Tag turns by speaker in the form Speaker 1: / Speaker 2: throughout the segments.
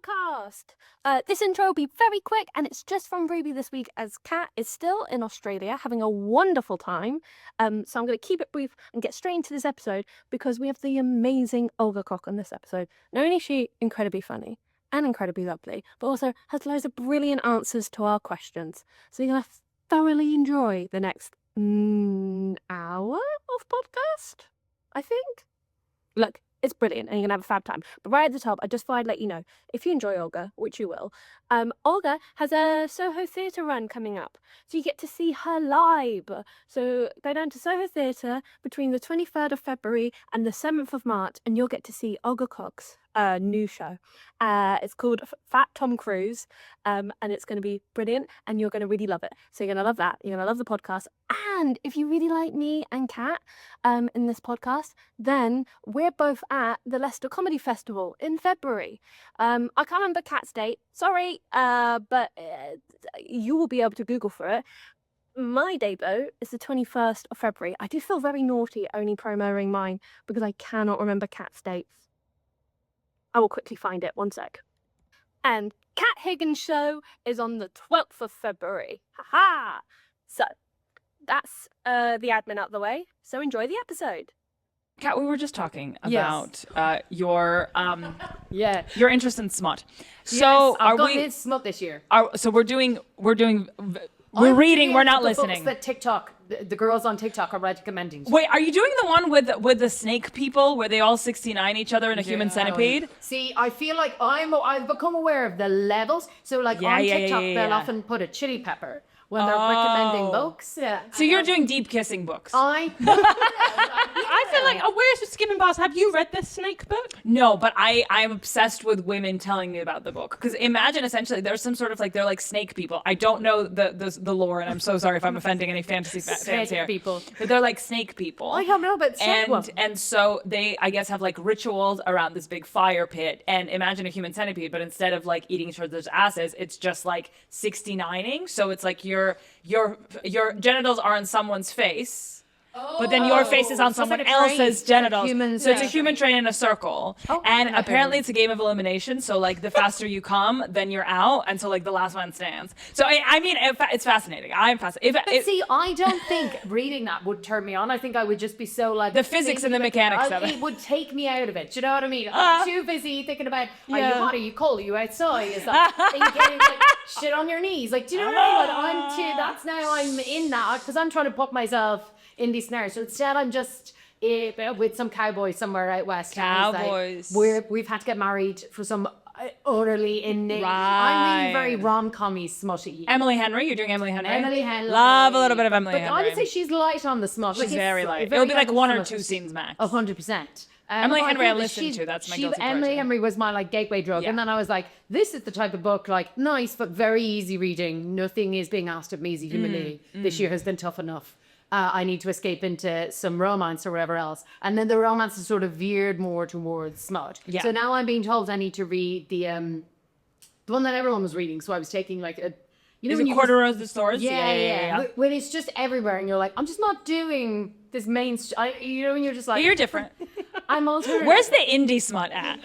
Speaker 1: podcast. This intro will be very quick, and it's just from Ruby this week, as Kat is still in Australia having a wonderful time. So I'm going to keep it brief and get straight into this episode because we have the amazing Olga Koch on this episode. Not only is she incredibly funny and incredibly lovely, but also has loads of brilliant answers to our questions. So you're going to thoroughly enjoy the next hour of podcast, I think. Look, it's brilliant and you're going to have a fab time. But right at the top, I just thought I'd let you know, if you enjoy Olga, which you will, Olga has a Soho Theatre run coming up. So you get to see her live. So go down to Soho Theatre between the 23rd of February and the 7th of March, and you'll get to see Olga Koch's new show. It's called Fat Tom Cruise, and it's going to be brilliant, and you're going to really love it. So you're going to love that. You're going to love the podcast. And if you really like me and Kat in this podcast, then we're both at the Leicester Comedy Festival in February. I can't remember Kat's date. Sorry, but you will be able to Google for it. My debut is the 21st of February. I do feel very naughty only promoting mine because I cannot remember Kat's dates. I will quickly find it. One sec. And Kat Higgins' show is on the 12th of February. Ha-ha! So, that's the admin out the way. So enjoy the episode.
Speaker 2: Kat, we were just talking about your interest in smut. So
Speaker 3: I've gotten into smut this year.
Speaker 2: We're reading. We're not listening.
Speaker 3: Books that the girls on TikTok are recommending.
Speaker 2: Wait, are you doing the one with the snake people where they all 69 each other in a human centipede?
Speaker 3: See, I feel like I've become aware of the levels. So on TikTok, they'll often put a chili pepper when they're recommending books. Yeah.
Speaker 2: So you're doing deep kissing books.
Speaker 4: I feel like, we're just skimming past. Have you read this snake book?
Speaker 2: No, but I'm obsessed with women telling me about the book. Because imagine essentially there's some sort of they're like snake people. I don't know the lore, and I'm so sorry if I'm offending any fantasy fans here.
Speaker 3: People.
Speaker 2: But they're like snake people.
Speaker 3: I don't know, but
Speaker 2: and so they, I guess, have rituals around this big fire pit. And imagine a human centipede, but instead of eating each other's asses, it's just 69ing. So it's your genitals are on someone's face. But then your face is on someone else's genitals. So it's a human train in a circle. And apparently it's a game of elimination. So the faster you come, then you're out. And so the last one stands. So I mean, it's fascinating. I'm fascinated.
Speaker 3: See, I don't think reading that would turn me on. I think I would just be so
Speaker 2: the physics and the mechanics of it.
Speaker 3: It would take me out of it. Do you know what I mean? I'm too busy thinking about, are you hot? Are you cold? Are you outside? Is that getting shit on your knees? Do you know what I mean? I'm in that because I'm trying to put myself in these scenarios. So instead, I'm just with some cowboys somewhere out west.
Speaker 2: Cowboys.
Speaker 3: We've had to get married for some utterly inane.
Speaker 2: Right.
Speaker 3: I'm really very rom-commy smutty.
Speaker 2: Emily Henry, you're doing Emily Henry.
Speaker 3: Emily Henry.
Speaker 2: Love a little bit of Emily Henry.
Speaker 3: But I would say she's light on the smut.
Speaker 2: She's very light. It'll be one or two scenes max.
Speaker 3: 100%.
Speaker 2: Emily Henry I listened to. That's my guilty pleasure.
Speaker 3: Emily Henry was my gateway drug. Yeah. And then I was like, this is the type of book, nice but very easy reading. Nothing is being asked of me as a human being. This year has been tough enough. I need to escape into some romance or whatever else. And then the romance is sort of veered more towards smut. Yeah. So now I'm being told I need to read the one that everyone was reading. So I was taking
Speaker 2: is it Quarter Rose the Stores?
Speaker 3: Yeah. When it's just everywhere and you're like, I'm just not doing this mainstream. When you're just like...
Speaker 2: But you're different.
Speaker 3: I'm alternative.
Speaker 2: Where's the indie smut at?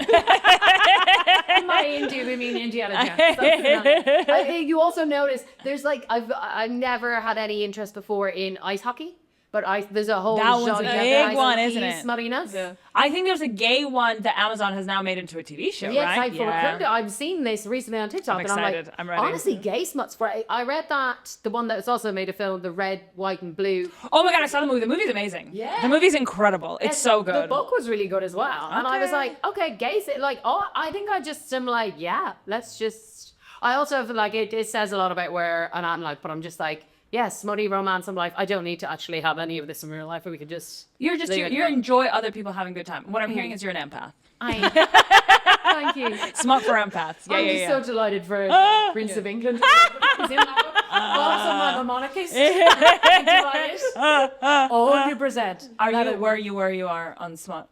Speaker 3: By indie, we mean Indiana Jones. I think you also notice there's I've never had any interest before in ice hockey. But there's a whole
Speaker 2: that one's a big one, isn't it?
Speaker 3: Smuttiness.
Speaker 2: Yeah. I think there's a gay one that Amazon has now made into a TV show, right?
Speaker 3: I've seen this recently on TikTok.
Speaker 2: I'm excited.
Speaker 3: And
Speaker 2: I'm ready.
Speaker 3: Honestly, gay smut's great. I read the one that was also made a film, The Red, White and Blue.
Speaker 2: Oh my God, I saw the movie. The movie's amazing. Yeah. The movie's incredible. It's so good.
Speaker 3: The book was really good as well. Okay. And I was like, okay, gay, I think I just am let's just... I also feel it says a lot about where I'm but I'm just smutty romance in life. I don't need to actually have any of this in real life. But we could just...
Speaker 2: You enjoy other people having a good time. What I'm hearing is you're an empath.
Speaker 3: I am. Thank you.
Speaker 2: Smut for empaths.
Speaker 3: I'm just so delighted for Prince of England. He's in that book. Also, I'm a monarchist. Delighted. 100%.
Speaker 2: Are you where you are on smut?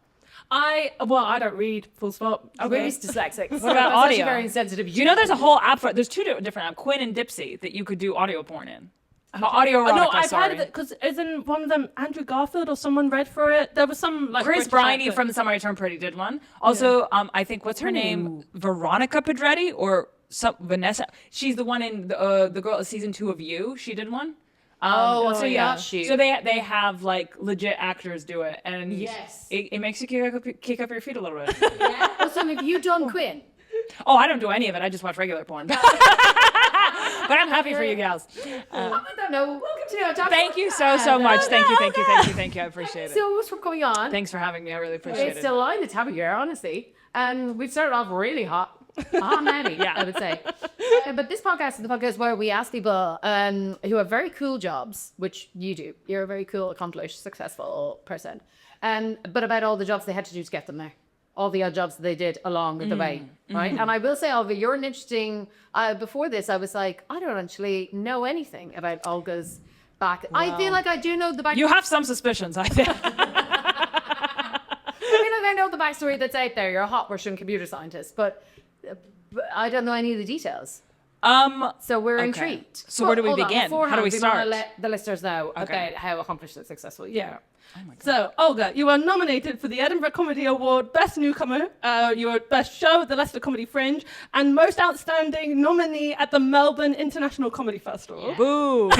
Speaker 4: I don't read full stop.
Speaker 3: Ruby's dyslexic.
Speaker 2: What about audio?
Speaker 3: Very insensitive.
Speaker 2: Do you know there's a whole app there's two different apps, Quinn and Dipsy, that you could do audio porn in? Audio erotica,
Speaker 4: No, I've
Speaker 2: sorry.
Speaker 4: heard of it because isn't one of them Andrew Garfield or someone read for it? There was some like
Speaker 2: Chris
Speaker 4: British
Speaker 2: Briney
Speaker 4: actor.
Speaker 2: from The Summer I Turned Pretty did one. Also, I think what's her name? Veronica Pedretti or Vanessa. She's the one in the girl season 2 of You. She did one.
Speaker 3: Oh,
Speaker 2: so
Speaker 3: yeah.
Speaker 2: So they have like legit actors do it, and
Speaker 3: Yes.
Speaker 2: it makes you kick up your feet a little bit.
Speaker 3: Also, have you done Quinn?
Speaker 2: Oh, I don't do any of it. I just watch regular porn. But I'm happy for you gals.
Speaker 3: I don't know. Welcome to our talk.
Speaker 2: Thank you so much. Thank you. I appreciate it.
Speaker 3: So much for coming on.
Speaker 2: Thanks for having me. I really appreciate
Speaker 3: It's
Speaker 2: it.
Speaker 3: still line the time of year, honestly. And we've started off really hot. Hot and heavy,
Speaker 2: Yeah.
Speaker 3: I would say. But this podcast is the podcast where we ask people who have very cool jobs, which you do. You're a very cool, accomplished, successful person. But about all the jobs they had to do to get them there. All the odd jobs that they did along the way, right? And I will say, Olga, you're an interesting... before this, I was like, I don't actually know anything about Olga's back. I feel like I do know the back...
Speaker 2: You have some suspicions, I think.
Speaker 3: I mean, I know the backstory that's out there. You're a hot Russian computer scientist, but I don't know any of the details. So we're intrigued.
Speaker 2: So where do we
Speaker 3: Hold on,
Speaker 2: begin? How do
Speaker 3: beforehand,
Speaker 2: we
Speaker 3: want
Speaker 2: start?
Speaker 3: to let the listeners know about how accomplished and successful you are.
Speaker 4: So, Olga, you are nominated for the Edinburgh Comedy Award Best Newcomer, your Best Show at the Leicester Comedy Fringe, and Most Outstanding Nominee at the Melbourne International Comedy Festival.
Speaker 2: Boom.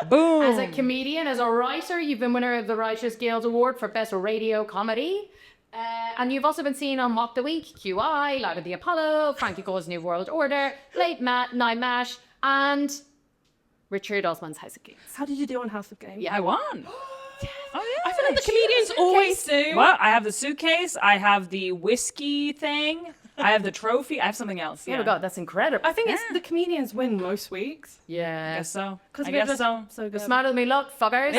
Speaker 2: Boom.
Speaker 3: As a comedian, as a writer, you've been winner of the Writers Guild Award for Best Radio Comedy. And you've also been seen on Mock the Week, QI, Live at the Apollo, Frankie Gore's New World Order, Late Night Mash, and Richard Osman's House of Games.
Speaker 4: How did you do on House of Games?
Speaker 2: I won. Oh, yeah.
Speaker 4: I feel like the comedians always do.
Speaker 2: Well, I have the suitcase. I have the whiskey thing. I have the trophy. I have something else.
Speaker 3: Oh
Speaker 2: Yeah.
Speaker 3: my God, that's incredible.
Speaker 4: I think it's the comedians win most weeks.
Speaker 3: Yeah.
Speaker 2: I guess so.
Speaker 4: Because
Speaker 2: I
Speaker 4: we're
Speaker 2: guess
Speaker 4: just
Speaker 2: so.
Speaker 4: so good.
Speaker 3: Smarter than me, look, fuckers.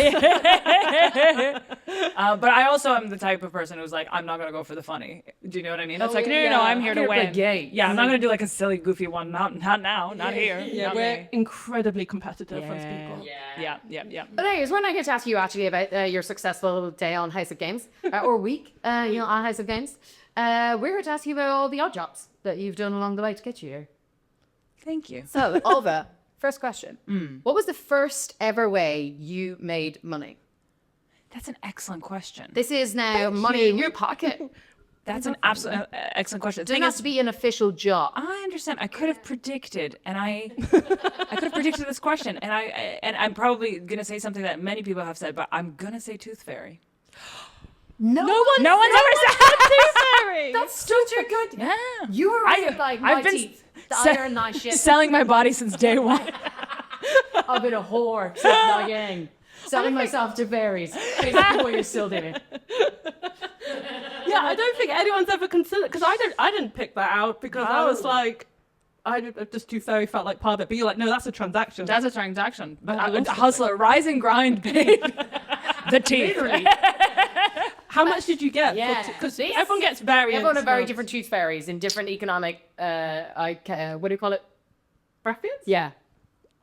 Speaker 2: But I also am the type of person who's like, I'm not gonna go for the funny. Do you know what I mean? That's like, no,
Speaker 3: yeah.
Speaker 2: I'm here to
Speaker 3: You're
Speaker 2: win.
Speaker 3: gay.
Speaker 2: Yeah, I'm not gonna do like a silly, goofy one. Not now. Not here.
Speaker 4: Yeah,
Speaker 2: not
Speaker 4: we're
Speaker 2: me.
Speaker 4: incredibly competitive as people.
Speaker 2: Yeah.
Speaker 3: But anyways, when I get to ask you actually about your successful day on House of Games, or week, on House of Games, we're here to ask you about all the odd jobs that you've done along the way to get you here.
Speaker 2: Thank you.
Speaker 3: So, Olga, first question. What was the first ever way you made money?
Speaker 2: That's an excellent question.
Speaker 3: This is now money in your pocket. It
Speaker 2: That's an absolute excellent question. The
Speaker 3: doesn't
Speaker 2: thing
Speaker 3: have
Speaker 2: is,
Speaker 3: to be an official job.
Speaker 2: I understand. I could have predicted, and I could have predicted this question, and I'm probably gonna say something that many people have said, but I'm gonna say Tooth Fairy.
Speaker 3: No one's
Speaker 2: ever said Tooth Fairy.
Speaker 3: That's such a good...
Speaker 2: Yeah.
Speaker 3: You were like my
Speaker 2: I've been
Speaker 3: teeth. The
Speaker 2: se-
Speaker 3: iron nice shit.
Speaker 2: selling my body since day one.
Speaker 3: I've been a whore since the beginning. Selling myself to fairies. Basically what you're still doing.
Speaker 4: Yeah, I don't think anyone's ever considered, because I didn't pick that out because I was like, just Tooth Fairy felt like part of it. But you're like, no, that's a transaction.
Speaker 2: That's a transaction. But
Speaker 4: I
Speaker 2: a
Speaker 4: lost
Speaker 2: hustler, rise and grind, babe. The teeth.
Speaker 4: How much did you get?
Speaker 3: Yeah.
Speaker 4: Because everyone gets variants.
Speaker 3: Everyone have very
Speaker 4: of
Speaker 3: different tooth fairies in different economic, what do you call it?
Speaker 4: brackets.
Speaker 3: Yeah.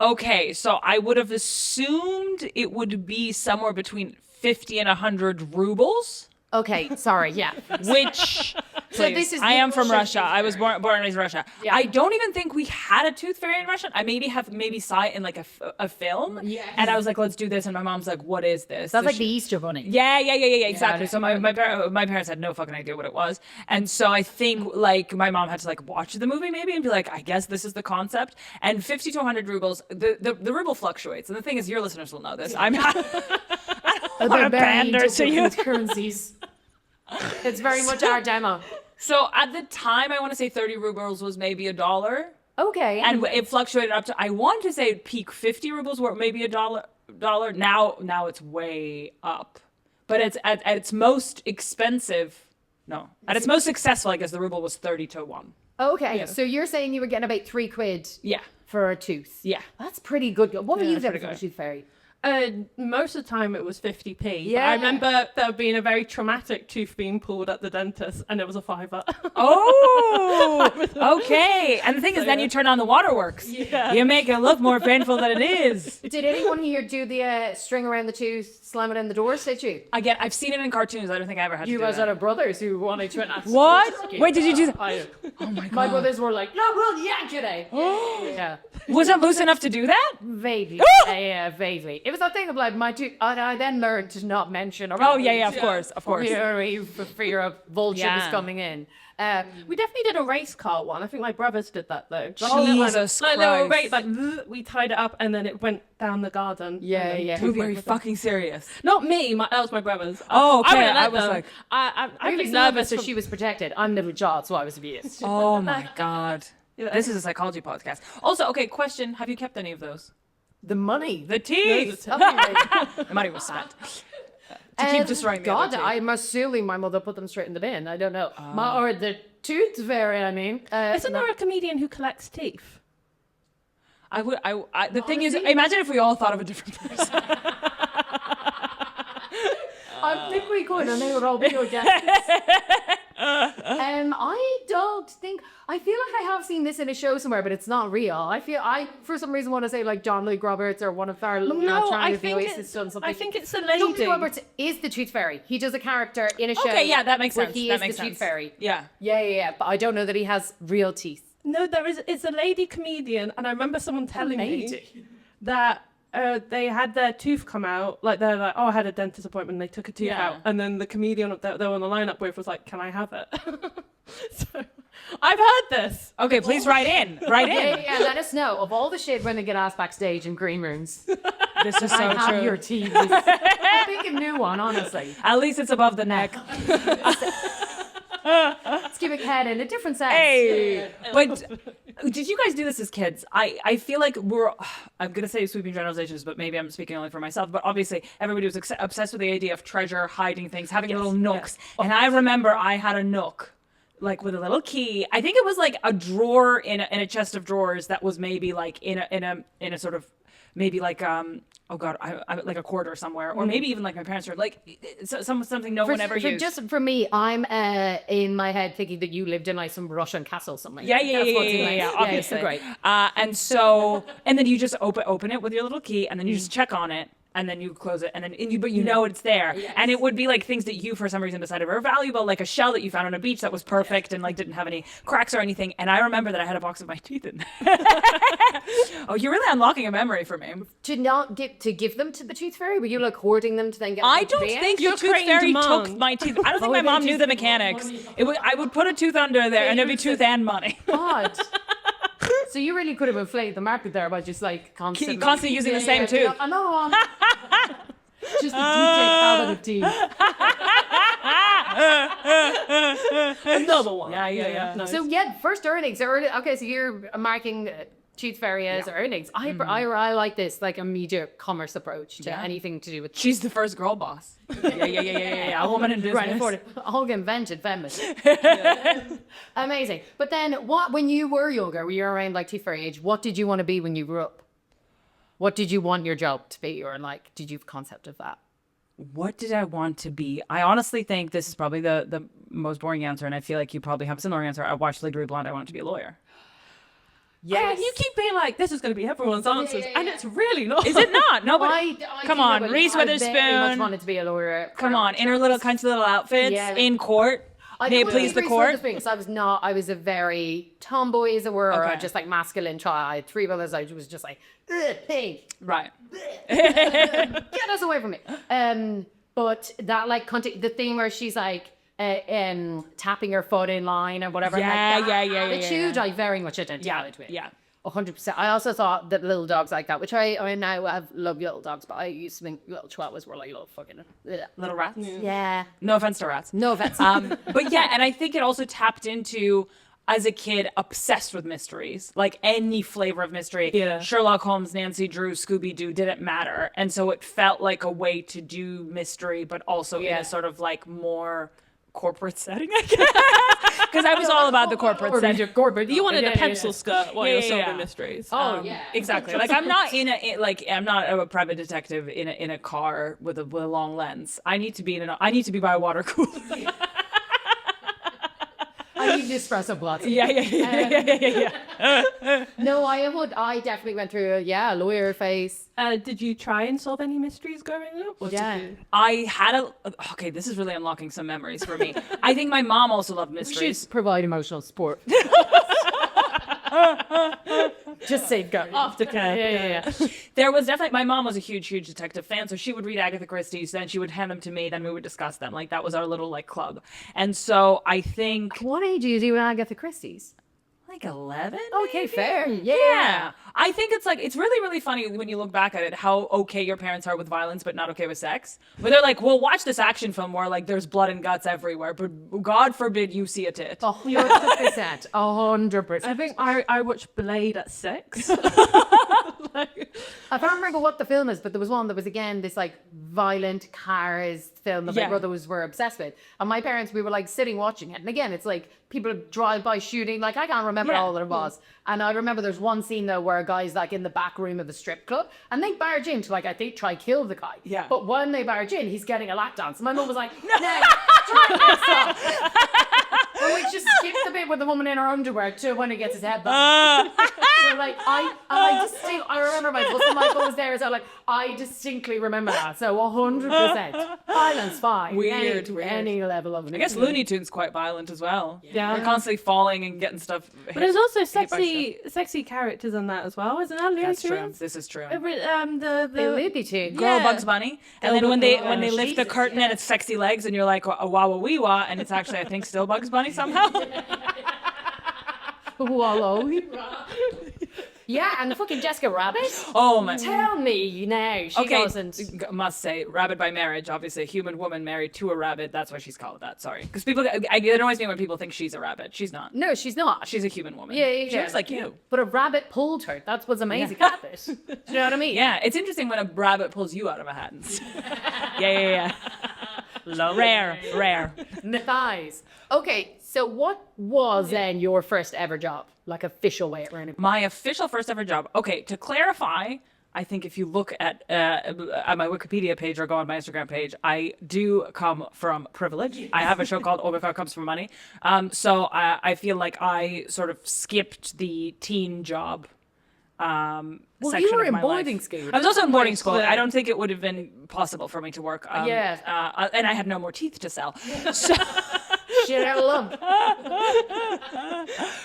Speaker 2: Okay, so I would have assumed it would be somewhere between 50 and 100 rubles.
Speaker 3: Okay, sorry, yeah.
Speaker 2: Which,
Speaker 3: So this is
Speaker 2: I
Speaker 3: the
Speaker 2: am from
Speaker 3: Russian
Speaker 2: Russia. I was born and raised in Russia.
Speaker 3: Yeah.
Speaker 2: I don't even think we had a tooth fairy in Russia. I maybe saw it in like a film.
Speaker 3: Yes.
Speaker 2: And I was like, let's do this. And my mom's like, what is this?
Speaker 3: That's
Speaker 2: So
Speaker 3: like
Speaker 2: she-
Speaker 3: the Easter Bunny.
Speaker 2: Yeah, exactly.
Speaker 3: I
Speaker 2: So my parents had no fucking idea what it was. And so I think like my mom had to like watch the movie maybe and be like, I guess this is the concept. And 50 to 100 rubles, the ruble fluctuates. And the thing is, your listeners will know this. I'm not
Speaker 3: They're
Speaker 2: a
Speaker 3: very
Speaker 2: pander to you.
Speaker 3: different currencies. It's very much our demo.
Speaker 2: So at the time, I want to say 30 rubles was maybe $1.
Speaker 3: Okay.
Speaker 2: And it fluctuated up to, I want to say peak 50 rubles were maybe $1. Now it's way up. But it's at its most expensive, no. At its most successful, I guess the ruble was 30 to 1.
Speaker 3: Okay, so you're saying you were getting about £3
Speaker 2: Yeah.
Speaker 3: for a tooth.
Speaker 2: Yeah.
Speaker 3: That's pretty good. What were you
Speaker 2: that's
Speaker 3: getting
Speaker 2: pretty
Speaker 3: for a
Speaker 2: good.
Speaker 3: tooth fairy?
Speaker 4: Most of the time it was 50p. But
Speaker 3: Yeah.
Speaker 4: I remember there being a very traumatic tooth being pulled at the dentist, and it was a $5.
Speaker 2: Oh, okay. And the thing is, then you turn on the waterworks.
Speaker 4: Yeah.
Speaker 2: You make it look more painful than it is.
Speaker 3: Did anyone here do the string around the tooth, slam it in the doors? Did you?
Speaker 2: Again, I've seen it in cartoons. I don't think I ever had
Speaker 3: You
Speaker 2: to do
Speaker 3: guys
Speaker 2: that.
Speaker 3: had brothers who wanted to enact.
Speaker 2: What? Wait, did you do that? Oh my
Speaker 3: My
Speaker 2: god.
Speaker 3: brothers were like, no, we'll yank it out. Yeah.
Speaker 2: Was it loose enough to do that?
Speaker 3: Vaguely. Yeah, vaguely. It was that thing of like my two. I then learned to not mention.
Speaker 2: Oh yeah, of course, of course.
Speaker 3: You know, for fear of vultures
Speaker 2: Yeah.
Speaker 3: coming in.
Speaker 4: We definitely did a race car one. I think my brothers did that though.
Speaker 2: Jesus
Speaker 4: Like they were
Speaker 2: Christ.
Speaker 4: great. Like we tied it up and then it went down the garden.
Speaker 3: Yeah,
Speaker 4: and then
Speaker 3: yeah.
Speaker 4: we
Speaker 2: Dude, are
Speaker 4: went
Speaker 2: you
Speaker 4: with
Speaker 2: fucking serious?
Speaker 4: them. Not me. That was my brothers.
Speaker 2: Oh, okay,
Speaker 4: I, wouldn't let
Speaker 2: I was
Speaker 4: them.
Speaker 2: like-
Speaker 4: I'm
Speaker 3: I was
Speaker 4: just
Speaker 3: nervous
Speaker 4: nervous.
Speaker 3: so she was protected. I'm little child, so I was abused.
Speaker 2: Oh my god. This is a psychology podcast. Also, okay, question: have you kept any of those?
Speaker 3: The money.
Speaker 2: The teeth.
Speaker 3: Tell me about it.
Speaker 2: The money was spent to keep destroying the
Speaker 3: God,
Speaker 2: other teeth.
Speaker 3: I'm assuming my mother put them straight in the bin. I don't know. Or the tooth fairy, I mean.
Speaker 4: Isn't there a comedian who collects teeth?
Speaker 2: I would. The thing is, imagine if we all thought of a different person.
Speaker 3: I think we could, and they would all be your guesses. I don't think. I feel like I have seen this in a show somewhere, but it's not real. I for some reason want to say like John Luke Roberts or one of our
Speaker 4: No,
Speaker 3: trying
Speaker 4: I
Speaker 3: to
Speaker 4: think
Speaker 3: Oasis done something.
Speaker 4: I think it's a
Speaker 3: John
Speaker 4: lady.
Speaker 3: Luke Roberts is the Tooth Fairy. He does a character in a show.
Speaker 2: Okay, yeah, that makes
Speaker 3: where
Speaker 2: sense.
Speaker 3: He
Speaker 2: That
Speaker 3: is
Speaker 2: makes
Speaker 3: the Tooth
Speaker 2: sense.
Speaker 3: Fairy.
Speaker 2: Yeah.
Speaker 3: Yeah. But I don't know that he has real teeth.
Speaker 4: No, it's a lady comedian, and I remember someone telling me
Speaker 3: lady.
Speaker 4: that they had their tooth come out. Like they're like, oh, I had a dentist appointment. And they took a tooth
Speaker 2: Yeah.
Speaker 4: out, and then the comedian that they were on the lineup with was like, "Can I have it?" So I've heard this.
Speaker 2: Okay, please write in. Write in.
Speaker 3: Yeah, let us know of all the shit when they get asked backstage in green rooms.
Speaker 2: This is so
Speaker 3: I have
Speaker 2: true.
Speaker 3: your teeth. I think a new one, honestly.
Speaker 2: At least it's above the neck.
Speaker 3: Let's give it head in a different sense.
Speaker 2: Hey, but did you guys do this as kids? I feel like I'm gonna say sweeping generalizations, but maybe I'm speaking only for myself. But obviously, everybody was obsessed with the idea of treasure, hiding things, having little nooks. And I remember I had a nook, like with a little key. I think it was like a drawer in a chest of drawers that was maybe like in a sort of maybe like oh god, I like a quarter somewhere, or maybe even like my parents were like something no one ever used.
Speaker 3: Just for me, I'm in my head thinking that you lived in like some Russian castle somewhere.
Speaker 2: Yeah,
Speaker 3: That's what's in my-
Speaker 2: yeah,
Speaker 3: it's
Speaker 2: obviously.
Speaker 3: great.
Speaker 2: And so, and then you just open it with your little key, and then you just check on it, and then you close it, but you know it's there.
Speaker 3: Yes.
Speaker 2: And it would be like things that you, for some reason, decided were valuable, like a shell that you found on a beach that was perfect and like didn't have any cracks or anything. And I remember that I had a box of my teeth in there. Oh, you're really unlocking a memory for me.
Speaker 3: To not give them to the tooth fairy, were you like hoarding them to then get?
Speaker 2: I
Speaker 3: them to
Speaker 2: don't
Speaker 3: the
Speaker 2: think
Speaker 3: end?
Speaker 2: the tooth
Speaker 4: creating
Speaker 2: fairy
Speaker 4: demand.
Speaker 2: took my teeth. I don't think
Speaker 3: Oh,
Speaker 2: my
Speaker 3: they
Speaker 2: mom knew
Speaker 3: just
Speaker 2: the
Speaker 3: want
Speaker 2: mechanics.
Speaker 3: money.
Speaker 2: I would put a tooth under there, and there'd be tooth and money.
Speaker 3: God. So you really could have inflated the market there by just like constantly
Speaker 2: Using the same tooth.
Speaker 3: Another one. Just a DJ Khaled of teeth.
Speaker 4: Another one.
Speaker 2: Yeah.
Speaker 4: Nice.
Speaker 3: So yeah, first earnings. Okay, so you're marking tooth fairy as earnings. I like this like immediate commerce approach to anything to do with.
Speaker 2: She's the first girl boss. Yeah. A woman in business.
Speaker 3: Right, afford it. Olga invented feminist. Amazing. But then, when you were younger, when you were around like tooth fairy age, what did you want to be when you grew up? What did you want your job to be, or like, did you have a concept of that?
Speaker 2: What did I want to be? I honestly think this is probably the most boring answer, and I feel like you probably have a similar answer. I watched Legally Blonde. I wanted to be a lawyer.
Speaker 4: Yeah, you keep being like, this is going to be everyone's answers, and it's really not.
Speaker 2: Is it not? No, but
Speaker 3: I
Speaker 2: come
Speaker 3: do
Speaker 2: on,
Speaker 3: know, but
Speaker 2: Reese
Speaker 3: I very much
Speaker 2: Witherspoon.
Speaker 3: wanted to be a lawyer.
Speaker 2: Come on, in her little kind of little outfits
Speaker 3: Yeah.
Speaker 2: in court. May it please the court.
Speaker 3: Because I was a very tomboy, as it were, or
Speaker 2: Okay.
Speaker 3: just like masculine child. I had three brothers. I was just like, pig,
Speaker 2: Right.
Speaker 3: get us away from me. But that like the thing where she's like tapping her foot in line or whatever.
Speaker 2: Yeah,
Speaker 3: like that
Speaker 2: yeah.
Speaker 3: attitude, I very much identified with.
Speaker 2: Yeah.
Speaker 3: 100%. I also thought that little dogs like that, which I now have love little dogs, but I used to think little chihuahuas were like little fucking
Speaker 2: Little rats.
Speaker 3: yeah.
Speaker 2: No offense to rats.
Speaker 3: No offense.
Speaker 2: But yeah, and I think it also tapped into, as a kid, obsessed with mysteries, like any flavor of mystery.
Speaker 4: Yeah.
Speaker 2: Sherlock Holmes, Nancy Drew, Scooby-Doo didn't matter. And so it felt like a way to do mystery, but also in a sort of like more corporate setting, I guess. Because I was all about the corporate setting.
Speaker 4: You wanted a pencil skirt while
Speaker 2: Yeah,
Speaker 4: you're
Speaker 2: yeah,
Speaker 4: solving
Speaker 2: yeah.
Speaker 4: mysteries.
Speaker 2: Exactly. Like I'm not I'm not a private detective in a car with a long lens. I need to be by a water cooler.
Speaker 3: I need espresso blocks. No, I definitely went through a lawyer phase.
Speaker 4: Did you try and solve any mysteries growing up? Or
Speaker 3: Yeah.
Speaker 4: did you-
Speaker 2: I had okay, this is really unlocking some memories for me. I think my mom also loved
Speaker 3: We
Speaker 2: mysteries.
Speaker 3: should provide emotional support. Just safeguard.
Speaker 4: Aftercare.
Speaker 3: Yeah.
Speaker 2: There was definitely, my mom was a huge detective fan, so she would read Agatha Christie's, then she would hand them to me, then we would discuss them. Like, that was our little, like, club. And so I think,
Speaker 3: What age do you do Agatha Christie's?
Speaker 2: like, 11?
Speaker 3: Okay,
Speaker 2: maybe?
Speaker 3: fair.
Speaker 2: Yeah. I think it's like, it's really funny when you look back at it, how okay your parents are with violence, but not okay with sex. But they're like, well, watch this action film where, like, there's blood and guts everywhere, but God forbid you see a tit.
Speaker 3: 100%. 100%.
Speaker 4: I think I watched Blade at 6.
Speaker 3: I can't remember what the film is, but there was one that was, again, this like violent cars film that my
Speaker 2: Yeah.
Speaker 3: brothers were obsessed with. And my parents, we were like sitting watching it. And again, it's like people drive by shooting. Like, I can't remember
Speaker 2: Yeah.
Speaker 3: all that it was. And I remember there's one scene though where a guy's like in the back room of the strip club and they barge in to like, I think, try kill the guy.
Speaker 2: Yeah.
Speaker 3: But when they barge in, he's getting a lap dance. And my mum was like, no, turn this off. And we just skipped the bit with the woman in her underwear to when he gets his head back. So like I remember my cousin Michael was there, so like I distinctly remember that. So 100%. Violence fine.
Speaker 2: Weird.
Speaker 3: Any level of it.
Speaker 2: I guess Looney Tunes quite violent as well.
Speaker 4: Yeah.
Speaker 2: They're constantly falling and getting stuff.
Speaker 4: But there's also
Speaker 2: hit by
Speaker 4: sexy characters in that as well, isn't there? Looney
Speaker 2: That's true.
Speaker 4: Tunes?
Speaker 2: This is true.
Speaker 4: The
Speaker 3: Looney Tunes.
Speaker 2: Girl
Speaker 4: Yeah.
Speaker 2: Bugs Bunny, and then when they lift the curtain and it's sexy legs, and you're like, a wah wah wee wah, and it's actually I think still Bugs Bunny somehow.
Speaker 3: Wallow. Yeah, and the fucking Jessica Rabbit.
Speaker 2: Oh my.
Speaker 3: Tell me now, she
Speaker 2: Okay,
Speaker 3: doesn't.
Speaker 2: must say, rabbit by marriage. Obviously, a human woman married to a rabbit. That's why she's called that. Sorry, because it annoys me when people think she's a rabbit. She's not.
Speaker 3: No, she's not.
Speaker 2: She's a human woman.
Speaker 3: Yeah.
Speaker 2: She looks like you.
Speaker 3: But a rabbit pulled her. That's what's amazing about it. Do you know what I mean?
Speaker 2: Yeah, it's interesting when a rabbit pulls you out of a hat. Yeah. Rare.
Speaker 3: The thighs. Okay, so what was then your first ever job? Like official way around it?
Speaker 2: My official first ever job. Okay, to clarify, I think if you look at my Wikipedia page or go on my Instagram page, I do come from privilege. I have a show called Olga Koch Comes From Money. So I feel like I sort of skipped the teen job
Speaker 3: Well,
Speaker 2: section
Speaker 3: you were
Speaker 2: of
Speaker 3: in
Speaker 2: my
Speaker 3: boarding
Speaker 2: life.
Speaker 3: school.
Speaker 2: I was also in boarding school. I don't think it would have been possible for me to work.
Speaker 3: Yeah.
Speaker 2: And I had no more teeth to sell. So,
Speaker 3: Shit out of lump.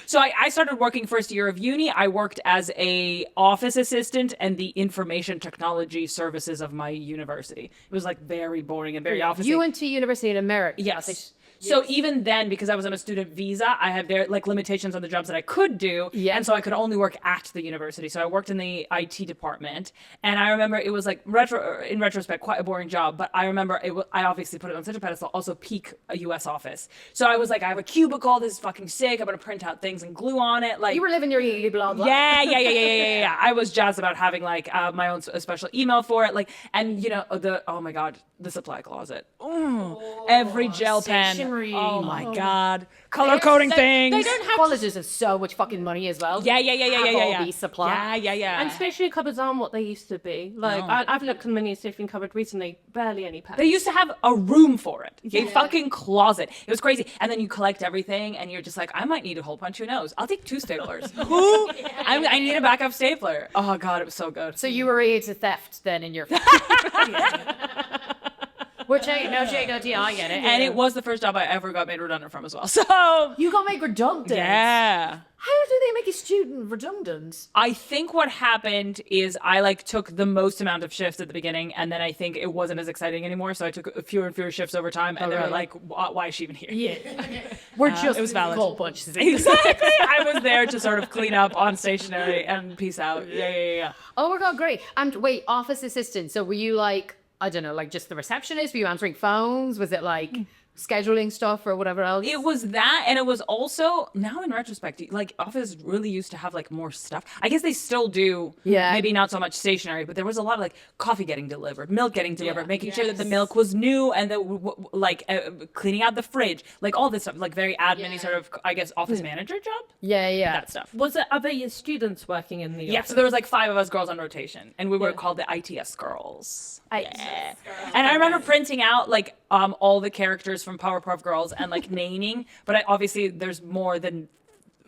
Speaker 2: So I started working first year of uni. I worked as a office assistant and the information technology services of my university. It was like very boring and very office.
Speaker 3: You went to university in America.
Speaker 2: Yes. So even then, because I was on a student visa, I had very like limitations on the jobs that I could do, and so I could only work at the university. So I worked in the IT department, and I remember it was like in retrospect quite a boring job. But I remember I obviously put it on such a pedestal. Also, peak a U.S. office. So I was like, I have a cubicle. This is fucking sick. I'm gonna print out things and glue on it. Like
Speaker 3: You were living your blah blah.
Speaker 2: yeah. I was jazzed about having like my own special email for it. Like, and you know oh my god, the supply closet. Every gel pen.
Speaker 3: stationery.
Speaker 2: Oh my god, color coding things.
Speaker 3: They don't have colleges have so much fucking money as well.
Speaker 2: Yeah.
Speaker 3: All these supply.
Speaker 2: Yeah.
Speaker 4: And stationery cupboards aren't what they used to be. Like, I've looked in the mini stationery cupboard recently, barely any pets.
Speaker 2: They used to have a room for it. A fucking closet. It was crazy. And then you collect everything and you're just like, I might need a hole punch, who knows? I'll take 2 staplers. I need a backup stapler. Oh god, it was so good.
Speaker 3: So you were into theft then in your. Which ain't no shade, no tea. I get it.
Speaker 2: And it was the first job I ever got made redundant from as well. So
Speaker 3: You got made redundant.
Speaker 2: yeah.
Speaker 3: How do they make a student redundant?
Speaker 2: I think what happened is I like took the most amount of shifts at the beginning, and then I think it wasn't as exciting anymore. So I took fewer and fewer shifts over time, and they were
Speaker 3: really?
Speaker 2: like, "Why is she even here?"
Speaker 3: Yeah. We're just
Speaker 2: it was valid.
Speaker 3: cold punches.
Speaker 2: Exactly. I was there to sort of clean up on stationery and peace out. Yeah.
Speaker 3: Oh my god, great. And wait, office assistant. So were you like, I don't know, like just the receptionist? Were you answering phones? Was it like scheduling stuff or whatever else?
Speaker 2: It was that, and it was also, now in retrospect, like Office really used to have like more stuff. I guess they still do.
Speaker 3: Yeah.
Speaker 2: Maybe not so much stationery, but there was a lot of like coffee getting delivered, milk getting delivered, making sure that the milk was new, and cleaning out the fridge, like all this stuff, like very admin-y sort of, I guess, office manager job.
Speaker 3: Yeah.
Speaker 2: That stuff.
Speaker 4: Was it other year students working in the
Speaker 2: Yeah,
Speaker 4: office?
Speaker 2: so there was like 5 of us girls on rotation, and we were called the ITS girls. Yeah. And I remember printing out like all the characters from Powerpuff Girls and like naming, but obviously there's more than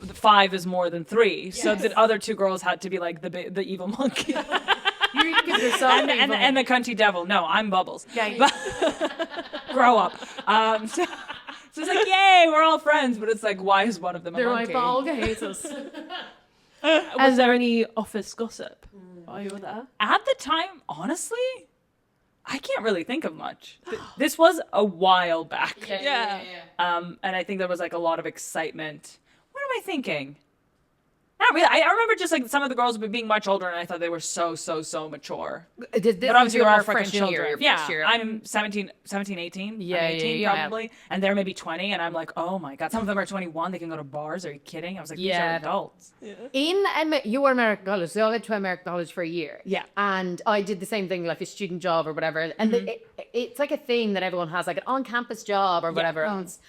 Speaker 2: 5 is more than 3. So the other 2 girls had to be like the evil monkey. and the cunty devil. No, I'm Bubbles.
Speaker 3: Yeah.
Speaker 2: Grow up. So it's like, yay, we're all friends, but it's like, why is one of them a
Speaker 3: They're
Speaker 2: monkey?
Speaker 3: like, but Olga hates us.
Speaker 4: Was there any office gossip while you were there?
Speaker 2: At the time, honestly, I can't really think of much. This was a while back.
Speaker 4: Yeah.
Speaker 2: And I think there was like a lot of excitement. What am I thinking? Not really. I remember just like some of the girls being much older, and I thought they were so mature.
Speaker 3: But
Speaker 2: Obviously, we're all freaking
Speaker 3: freshman
Speaker 2: children.
Speaker 3: year.
Speaker 2: Yeah,
Speaker 3: first year.
Speaker 2: I'm 17, 18.
Speaker 3: Yeah,
Speaker 2: I'm 18
Speaker 3: yeah.
Speaker 2: probably. And they're maybe 20, and I'm like, oh my God. Some of them are 21. They can go to bars. Are you kidding? I was like, these
Speaker 3: Yeah.
Speaker 2: are adults.
Speaker 3: You were American college, so I went to American college for a year.
Speaker 2: Yeah.
Speaker 3: And I did the same thing, like a student job or whatever. And it's like a thing that everyone has, like an on-campus job or whatever else.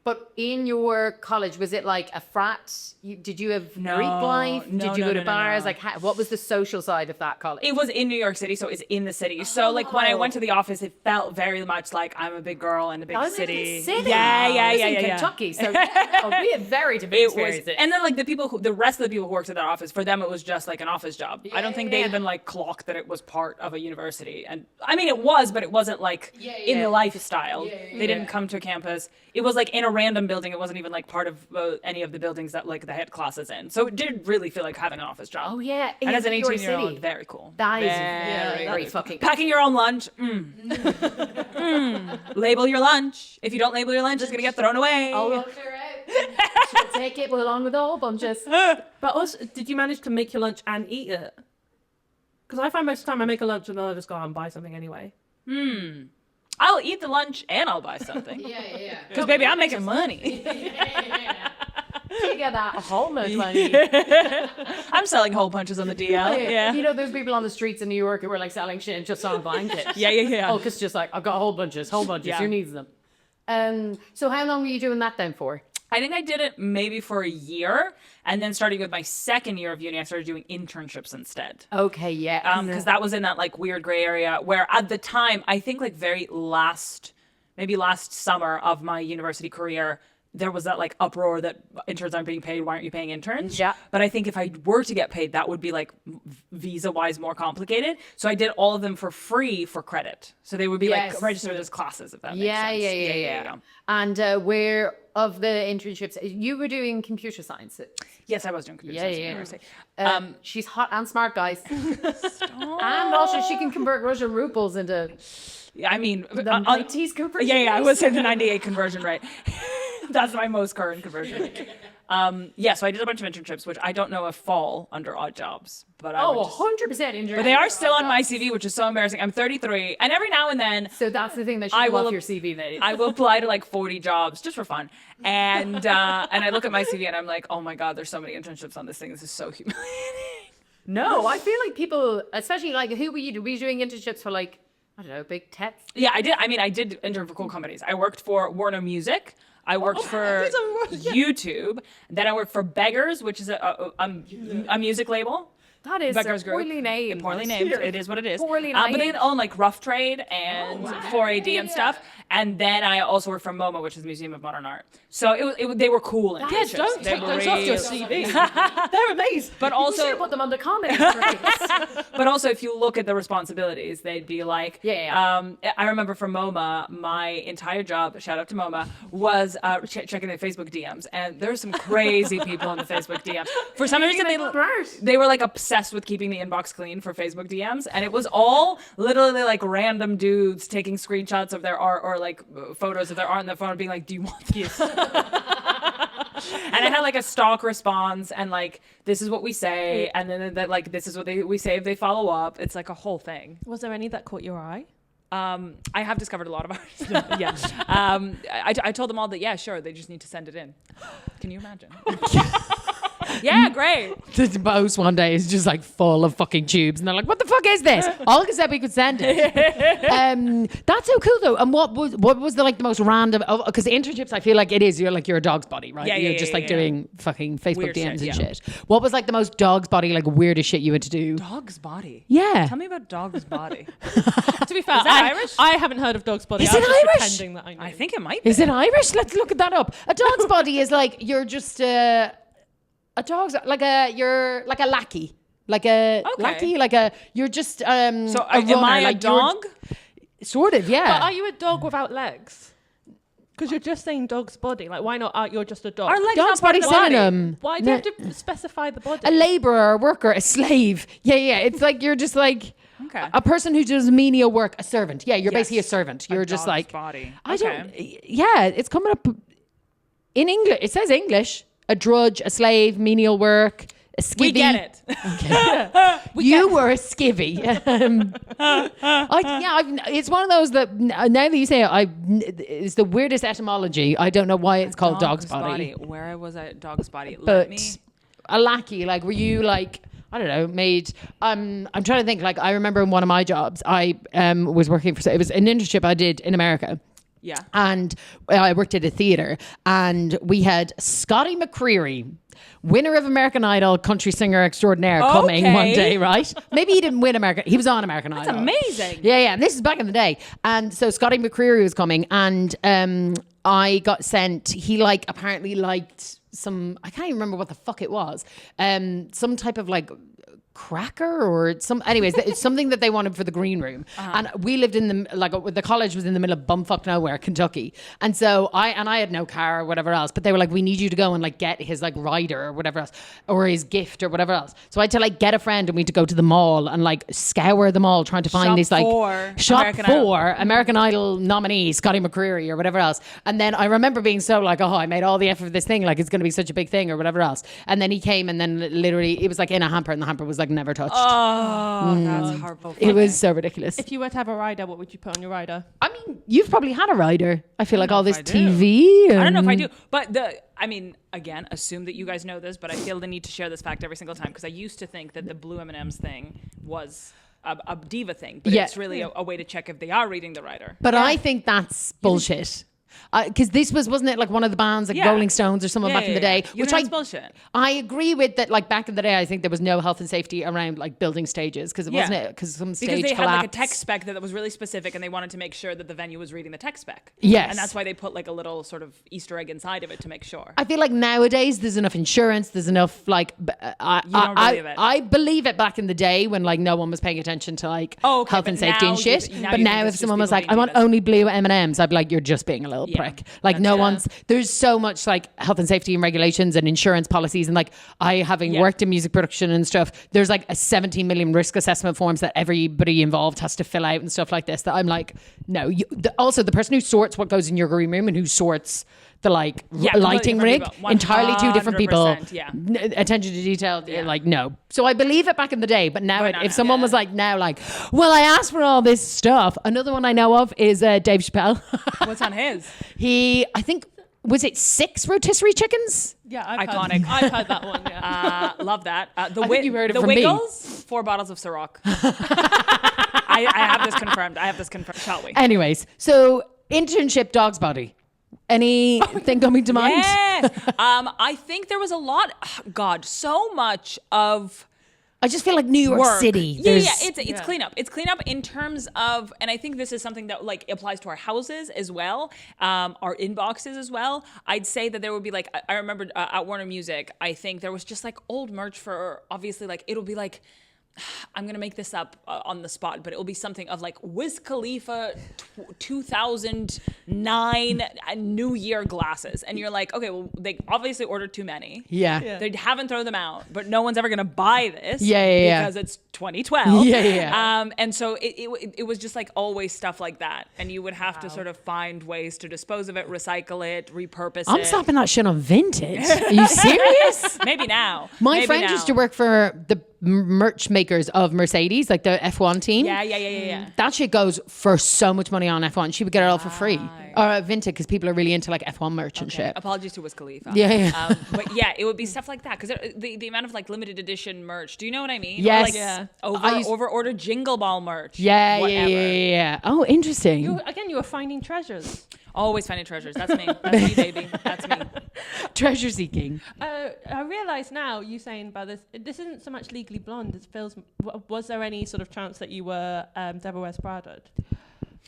Speaker 3: But in your college, was it like a frat? Did you have Greek life? Did you go to bars? Like, what was the social side of that college?
Speaker 2: It was in New York City, so it's in the city. So like when I went to the office, it felt very much like I'm a big girl in a big city. Yeah.
Speaker 3: I was in Kentucky, so we had very different experiences.
Speaker 2: And then like the rest of the people who worked at that office, for them it was just like an office job. I don't think they even like clocked that it was part of a university. And I mean it was, but it wasn't like in the lifestyle. They didn't come to campus. It was like in a random building. It wasn't even like part of any of the buildings that like they had classes in. So it did really feel like having an office job.
Speaker 3: Oh yeah,
Speaker 2: And as an
Speaker 3: New York
Speaker 2: 18-year-old,
Speaker 3: City.
Speaker 2: very cool.
Speaker 3: That is
Speaker 2: Very
Speaker 3: very fucking.
Speaker 2: Packing your own lunch. Label your lunch. If you don't label your lunch, it's gonna get thrown away.
Speaker 3: I'll clear out. She'll take it along with the whole bunches.
Speaker 4: But also, did you manage to make your lunch and eat it? Because I find most of the time I make a lunch and then I just go out and buy something anyway.
Speaker 2: I'll eat the lunch and I'll buy something.
Speaker 3: Yeah.
Speaker 2: Because baby, I'm making money.
Speaker 3: You get that whole much money.
Speaker 2: I'm selling hole punches on the DL. Yeah.
Speaker 3: You know, there's people on the streets in New York who are like selling shit just on blankets.
Speaker 2: Yeah.
Speaker 3: Oh, because just like, I've got whole bunches.
Speaker 2: Yeah.
Speaker 3: Who needs them? So how long were you doing that then for?
Speaker 2: I think I did it maybe for a year, and then starting with my second year of uni, I started doing internships instead.
Speaker 3: Okay, yeah.
Speaker 2: Because that was in that like weird gray area where at the time, I think like maybe last summer of my university career, there was that like uproar that interns aren't being paid. Why aren't you paying interns?
Speaker 3: Yeah.
Speaker 2: But I think if I were to get paid, that would be like visa wise more complicated. So I did all of them for free for credit. So they would be like registered as classes, if that makes sense.
Speaker 3: Yeah. And where of the internships, you were doing computer science?
Speaker 2: Yes, I was doing computer science at university.
Speaker 3: She's hot and smart, guys. And also she can convert Russian rubles into
Speaker 2: I mean,
Speaker 3: the 90s conversion.
Speaker 2: Yeah, I was in the 98 conversion rate. That's my most current conversion rate. So I did a bunch of internships, which I don't know if fall under odd jobs, but
Speaker 3: 100% internship.
Speaker 2: But they are still on my CV, which is so embarrassing. I'm 33, and every now and then,
Speaker 3: So that's the thing that should go off your CV. Then
Speaker 2: I will apply to like 40 jobs just for fun, and I look at my CV and I'm like, oh my god, there's so many internships on this thing. This is so humiliating.
Speaker 3: No, I feel like people, especially like, who were you? Were you doing internships for like, I don't know, big tech?
Speaker 2: Yeah, I did. I mean, I did intern for cool companies. I worked for Warner Music. I worked for YouTube. Then I worked for Beggars, which is a music label.
Speaker 3: That is
Speaker 2: Beggars Group.
Speaker 3: poorly named.
Speaker 2: Poorly named. It is what it is.
Speaker 3: Poorly
Speaker 2: But they
Speaker 3: named.
Speaker 2: own like Rough Trade and 4AD and stuff. And then I also worked for MoMA, which is Museum of Modern Art. So they were cool.
Speaker 4: Yes, don't take those off your CV. They're amazing.
Speaker 2: But
Speaker 3: You
Speaker 2: also,
Speaker 3: should put them on the comments. Breaks.
Speaker 2: but also, if you look at the responsibilities, they'd be like,
Speaker 3: Yeah.
Speaker 2: I remember for MoMA, my entire job, shout out to MoMA, was checking their Facebook DMs, and there's some crazy people in the Facebook DMs. For some reason, they were like obsessed with keeping the inbox clean for Facebook DMs, and it was all literally like random dudes taking screenshots of their art or like photos of their art on their phone, and being like, "Do you want this?" And I had like a stock response, and like, this is what we say, and then that like, this is what we say if they follow up. It's like a whole thing.
Speaker 4: Was there any that caught your eye?
Speaker 2: I have discovered a lot of artists. I told them all that, yeah, sure, they just need to send it in. Can you imagine? Yeah, great.
Speaker 3: The post one day is just like full of fucking tubes, and they're like, "What the fuck is this?" Olga said we could send it. That's so cool though. And what was the like the most random? Because internships, I feel like it is. You're a dog's body, right?
Speaker 2: Yeah,
Speaker 3: You're
Speaker 2: yeah,
Speaker 3: just
Speaker 2: yeah,
Speaker 3: like
Speaker 2: yeah.
Speaker 3: doing fucking Facebook
Speaker 2: Weird
Speaker 3: DMs
Speaker 2: shit,
Speaker 3: and
Speaker 2: yeah.
Speaker 3: shit. What was like the most dog's body, like weirdest shit you had to do?
Speaker 2: Dog's body.
Speaker 3: Yeah.
Speaker 2: Tell me about dog's body.
Speaker 4: To be fair,
Speaker 2: Is that Irish?
Speaker 4: I haven't heard of dog's body.
Speaker 3: Is
Speaker 4: I
Speaker 3: it
Speaker 4: was just
Speaker 3: Irish?
Speaker 4: pretending that I knew.
Speaker 2: I think it might be.
Speaker 3: Is it Irish? Let's look at that up. A dog's body is like you're just a dog's like you're like a lackey. Like a
Speaker 2: Okay.
Speaker 3: lackey, you're just
Speaker 2: So
Speaker 3: a
Speaker 2: am
Speaker 3: runner,
Speaker 2: I a
Speaker 3: like you're-
Speaker 2: dog?
Speaker 3: Sort of, yeah.
Speaker 4: But are you a dog without legs? Because you're just saying dog's body. Like, why not? You're just a dog.
Speaker 2: Our legs
Speaker 3: Dog's
Speaker 2: not part
Speaker 3: body
Speaker 2: of the body.
Speaker 3: synonym.
Speaker 4: Why do you have to specify the body?
Speaker 3: A labourer, a worker, a slave. Yeah. It's like you're just like
Speaker 2: Okay.
Speaker 3: a person who does menial work, a servant. Yeah, you're
Speaker 2: Yes.
Speaker 3: basically a servant. You're just
Speaker 2: dog's
Speaker 3: like
Speaker 2: body.
Speaker 3: I
Speaker 2: Okay.
Speaker 3: don't. Yeah, it's coming up in English. It says English. A drudge, a slave, menial work, a skivvy.
Speaker 2: We get it.
Speaker 3: You were a skivvy. It's one of those that now that you say it, it's the weirdest etymology. I don't know why it's called dog's body.
Speaker 2: Where was I? Dog's body. Let
Speaker 3: But
Speaker 2: me.
Speaker 3: a lackey, like, were you like, I don't know, made? I'm trying to think. Like, I remember in one of my jobs, I was working for. It was an internship I did in America.
Speaker 2: Yeah.
Speaker 3: And I worked at a theater, and we had Scotty McCreery, winner of American Idol, country singer extraordinaire, coming
Speaker 2: Okay.
Speaker 3: one day, right? Maybe he didn't win American. He was on American
Speaker 2: That's
Speaker 3: Idol.
Speaker 2: amazing.
Speaker 3: Yeah. And this is back in the day. And so Scotty McCreery was coming, and I got sent. He like apparently liked some. I can't even remember what the fuck it was. Some type of like cracker or some, anyways, it's something that they wanted for the green room. And we lived in the college was in the middle of bumfuck nowhere, Kentucky. And so I had no car or whatever else, but they were like, we need you to go and like get his like rider or whatever else, or his gift or whatever else. So I had to like get a friend, and we had to go to the mall and like scour the mall trying to find
Speaker 2: Shop
Speaker 3: these like
Speaker 2: for
Speaker 3: shop
Speaker 2: American
Speaker 3: for
Speaker 2: Idol.
Speaker 3: American Idol nominee Scotty McCreery or whatever else. And then I remember being so like, oh, I made all the effort for this thing, like it's going to be such a big thing or whatever else. And then he came, and then literally it was like in a hamper, and the hamper was like never touched.
Speaker 2: Oh, that's heartbreaking.
Speaker 3: It was so ridiculous.
Speaker 4: If you were to have a rider, what would you put on your rider?
Speaker 3: I mean, you've probably had a rider. I feel like all this
Speaker 2: if I do.
Speaker 3: TV.
Speaker 2: I don't know if I do, but again, assume that you guys know this, but I feel the need to share this fact every single time because I used to think that the blue M&Ms thing was a diva thing, but
Speaker 3: Yeah.
Speaker 2: it's really a way to check if they are reading the writer.
Speaker 3: But I think that's bullshit. Because this wasn't it like one of the bands like
Speaker 2: Yeah.
Speaker 3: Rolling Stones or someone back in the day?
Speaker 2: You
Speaker 3: Which
Speaker 2: know, it's bullshit.
Speaker 3: I agree with that. Like back in the day, I think there was no health and safety around like building stages because it
Speaker 2: Yeah.
Speaker 3: wasn't it because some stage
Speaker 2: Because they
Speaker 3: collapsed.
Speaker 2: had like a tech spec that was really specific, and they wanted to make sure that the venue was reading the tech spec.
Speaker 3: Yes.
Speaker 2: And that's why they put like a little sort of Easter egg inside of it to make sure.
Speaker 3: I feel like nowadays there's enough insurance, there's enough like
Speaker 2: don't believe it.
Speaker 3: I believe it back in the day when like no one was paying attention to like
Speaker 2: Oh, okay,
Speaker 3: health
Speaker 2: but
Speaker 3: and safety
Speaker 2: now
Speaker 3: and shit.
Speaker 2: you- now
Speaker 3: But
Speaker 2: you
Speaker 3: now
Speaker 2: think
Speaker 3: if
Speaker 2: it's just
Speaker 3: someone was
Speaker 2: people
Speaker 3: like, I
Speaker 2: being
Speaker 3: want
Speaker 2: divas.
Speaker 3: only blue M&Ms, I'd be like, you're just being a little
Speaker 2: Yeah.
Speaker 3: prick. Like no
Speaker 2: That's-
Speaker 3: one's there's so much like health and safety and regulations and insurance policies, and like I having
Speaker 2: Yeah.
Speaker 3: worked in music production and stuff, there's like a 17 million risk assessment forms that everybody involved has to fill out and stuff like this that I'm like, no. Also the person who sorts what goes in your green room and who sorts the like
Speaker 2: Yeah, completely
Speaker 3: lighting
Speaker 2: different
Speaker 3: rig,
Speaker 2: people.
Speaker 3: entirely two different people.
Speaker 2: 100%, yeah.
Speaker 3: Attention to detail,
Speaker 2: Yeah.
Speaker 3: like no. So I believe it back in the day, but now
Speaker 2: But not
Speaker 3: if
Speaker 2: now,
Speaker 3: someone
Speaker 2: yeah.
Speaker 3: was like now like, well, I asked for all this stuff. Another one I know of is Dave Chappelle.
Speaker 2: What's on his?
Speaker 3: I think was it 6 rotisserie chickens?
Speaker 4: Yeah, I've
Speaker 2: Iconic.
Speaker 4: I've heard that one. Yeah.
Speaker 2: Love that. The
Speaker 3: I think you heard it
Speaker 2: the
Speaker 3: from me.
Speaker 2: Wiggles, 4 bottles of Ciroc. I have this confirmed. Shall we?
Speaker 3: Anyways, so internship dog's body. Anything coming to mind?
Speaker 2: Yes. I think there was a lot. God, so much of
Speaker 3: I just feel like New York
Speaker 2: work.
Speaker 3: City.
Speaker 2: Yeah,
Speaker 3: there's-
Speaker 2: it's cleanup. It's cleanup in terms of, and I think this is something that like applies to our houses as well, our inboxes as well. I'd say that there would be like, I remember at Warner Music, I think there was just like old merch for obviously like it'll be like. I'm gonna make this up on the spot, but it will be something of like Wiz Khalifa 2009 New Year glasses, and you're like, okay, well they obviously ordered too many.
Speaker 3: Yeah.
Speaker 2: They haven't thrown them out, but no one's ever gonna buy this.
Speaker 3: Yeah.
Speaker 2: Because it's 2012.
Speaker 3: Yeah.
Speaker 2: And so it was just like always stuff like that, and you would have to sort of find ways to dispose of it, recycle it, repurpose
Speaker 3: I'm
Speaker 2: it.
Speaker 3: stopping that shit on Vintage. Are you serious?
Speaker 2: Maybe now.
Speaker 3: My
Speaker 2: Maybe
Speaker 3: friend
Speaker 2: now.
Speaker 3: used to work for the merch makers of Mercedes, like the F1 team.
Speaker 2: Yeah.
Speaker 3: That shit goes for so much money on F1. She would get it all for free. Or Vinted, because people are really into like F1 merch and shit.
Speaker 2: Apologies to Wiz Khalifa.
Speaker 3: Yeah.
Speaker 2: But yeah, it would be stuff like that because the amount of like limited edition merch. Do you know what I mean?
Speaker 3: Yes.
Speaker 2: Or like over order Jingle Ball merch.
Speaker 3: Yeah. Oh, interesting.
Speaker 4: You were finding treasures.
Speaker 2: Always finding treasures. That's me. That's me, baby. That's me.
Speaker 3: Treasure seeking.
Speaker 4: I realise now you saying about this. This isn't so much Legally Blonde. It feels. Was there any sort of chance that you were Deborah West Prada?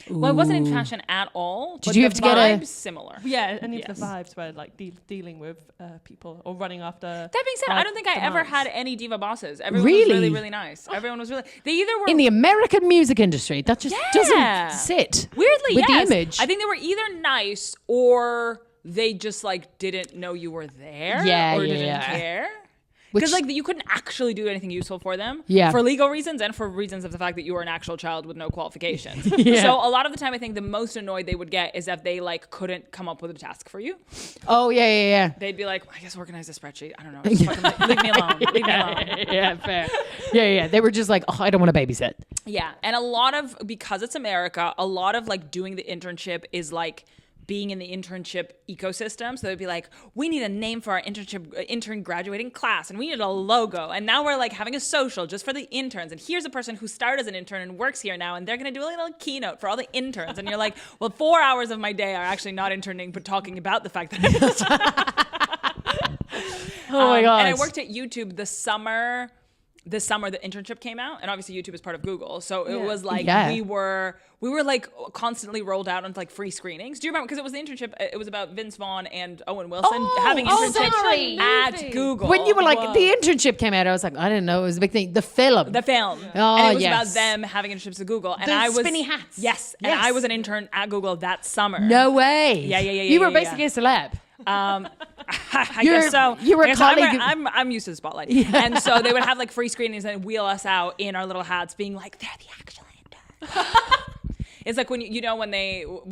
Speaker 2: Well, it wasn't in fashion at all.
Speaker 3: Did you have to get a
Speaker 2: similar?
Speaker 4: Yeah, any of the vibes were like dealing with people or running after.
Speaker 2: That being said, I don't think I ever had any diva bosses. Everyone
Speaker 3: Really?
Speaker 2: was really, really nice. Everyone was really. They either were
Speaker 3: in the American music industry. That just doesn't sit
Speaker 2: weirdly
Speaker 3: with
Speaker 2: yes.
Speaker 3: the image.
Speaker 2: I think they were either nice or they just like didn't know you were there. Or didn't care. Because like you couldn't actually do anything useful for them, for legal reasons and for reasons of the fact that you were an actual child with no qualifications. So a lot of the time, I think the most annoyed they would get is if they like couldn't come up with a task for you.
Speaker 3: Oh yeah.
Speaker 2: They'd be like, I guess organize a spreadsheet. I don't know. Just fucking leave me alone. Leave me alone.
Speaker 3: Yeah, fair. Yeah. They were just like, I don't want to babysit.
Speaker 2: Yeah, and a lot of because it's America, a lot of like doing the internship is like being in the internship ecosystem. So they'd be like, we need a name for our intern graduating class, and we need a logo, and now we're like having a social just for the interns, and here's a person who started as an intern and works here now, and they're going to do a little keynote for all the interns. And you're like, well, 4 hours of my day are actually not interning but talking about the fact that
Speaker 3: Oh my god.
Speaker 2: and I worked at YouTube the summer the internship came out, and obviously YouTube is part of Google, so it was like we were like constantly rolled out on like free screenings. Do you remember? Because it was the internship. It was about Vince Vaughn and Owen Wilson having internships at Google.
Speaker 3: When you were like, the internship came out, I was like, I didn't know it was a big thing. The film.
Speaker 2: Oh, and it was about them having internships at Google, and I was
Speaker 3: spinny hats.
Speaker 2: Yes, and I was an intern at Google that summer.
Speaker 3: No way.
Speaker 2: Yeah.
Speaker 3: You were basically a celeb.
Speaker 2: I guess so.
Speaker 3: You were a colleague.
Speaker 2: I'm used to the spotlight. And so they would have like free screenings and wheel us out in our little hats being like, they're the actual intern. It's like when when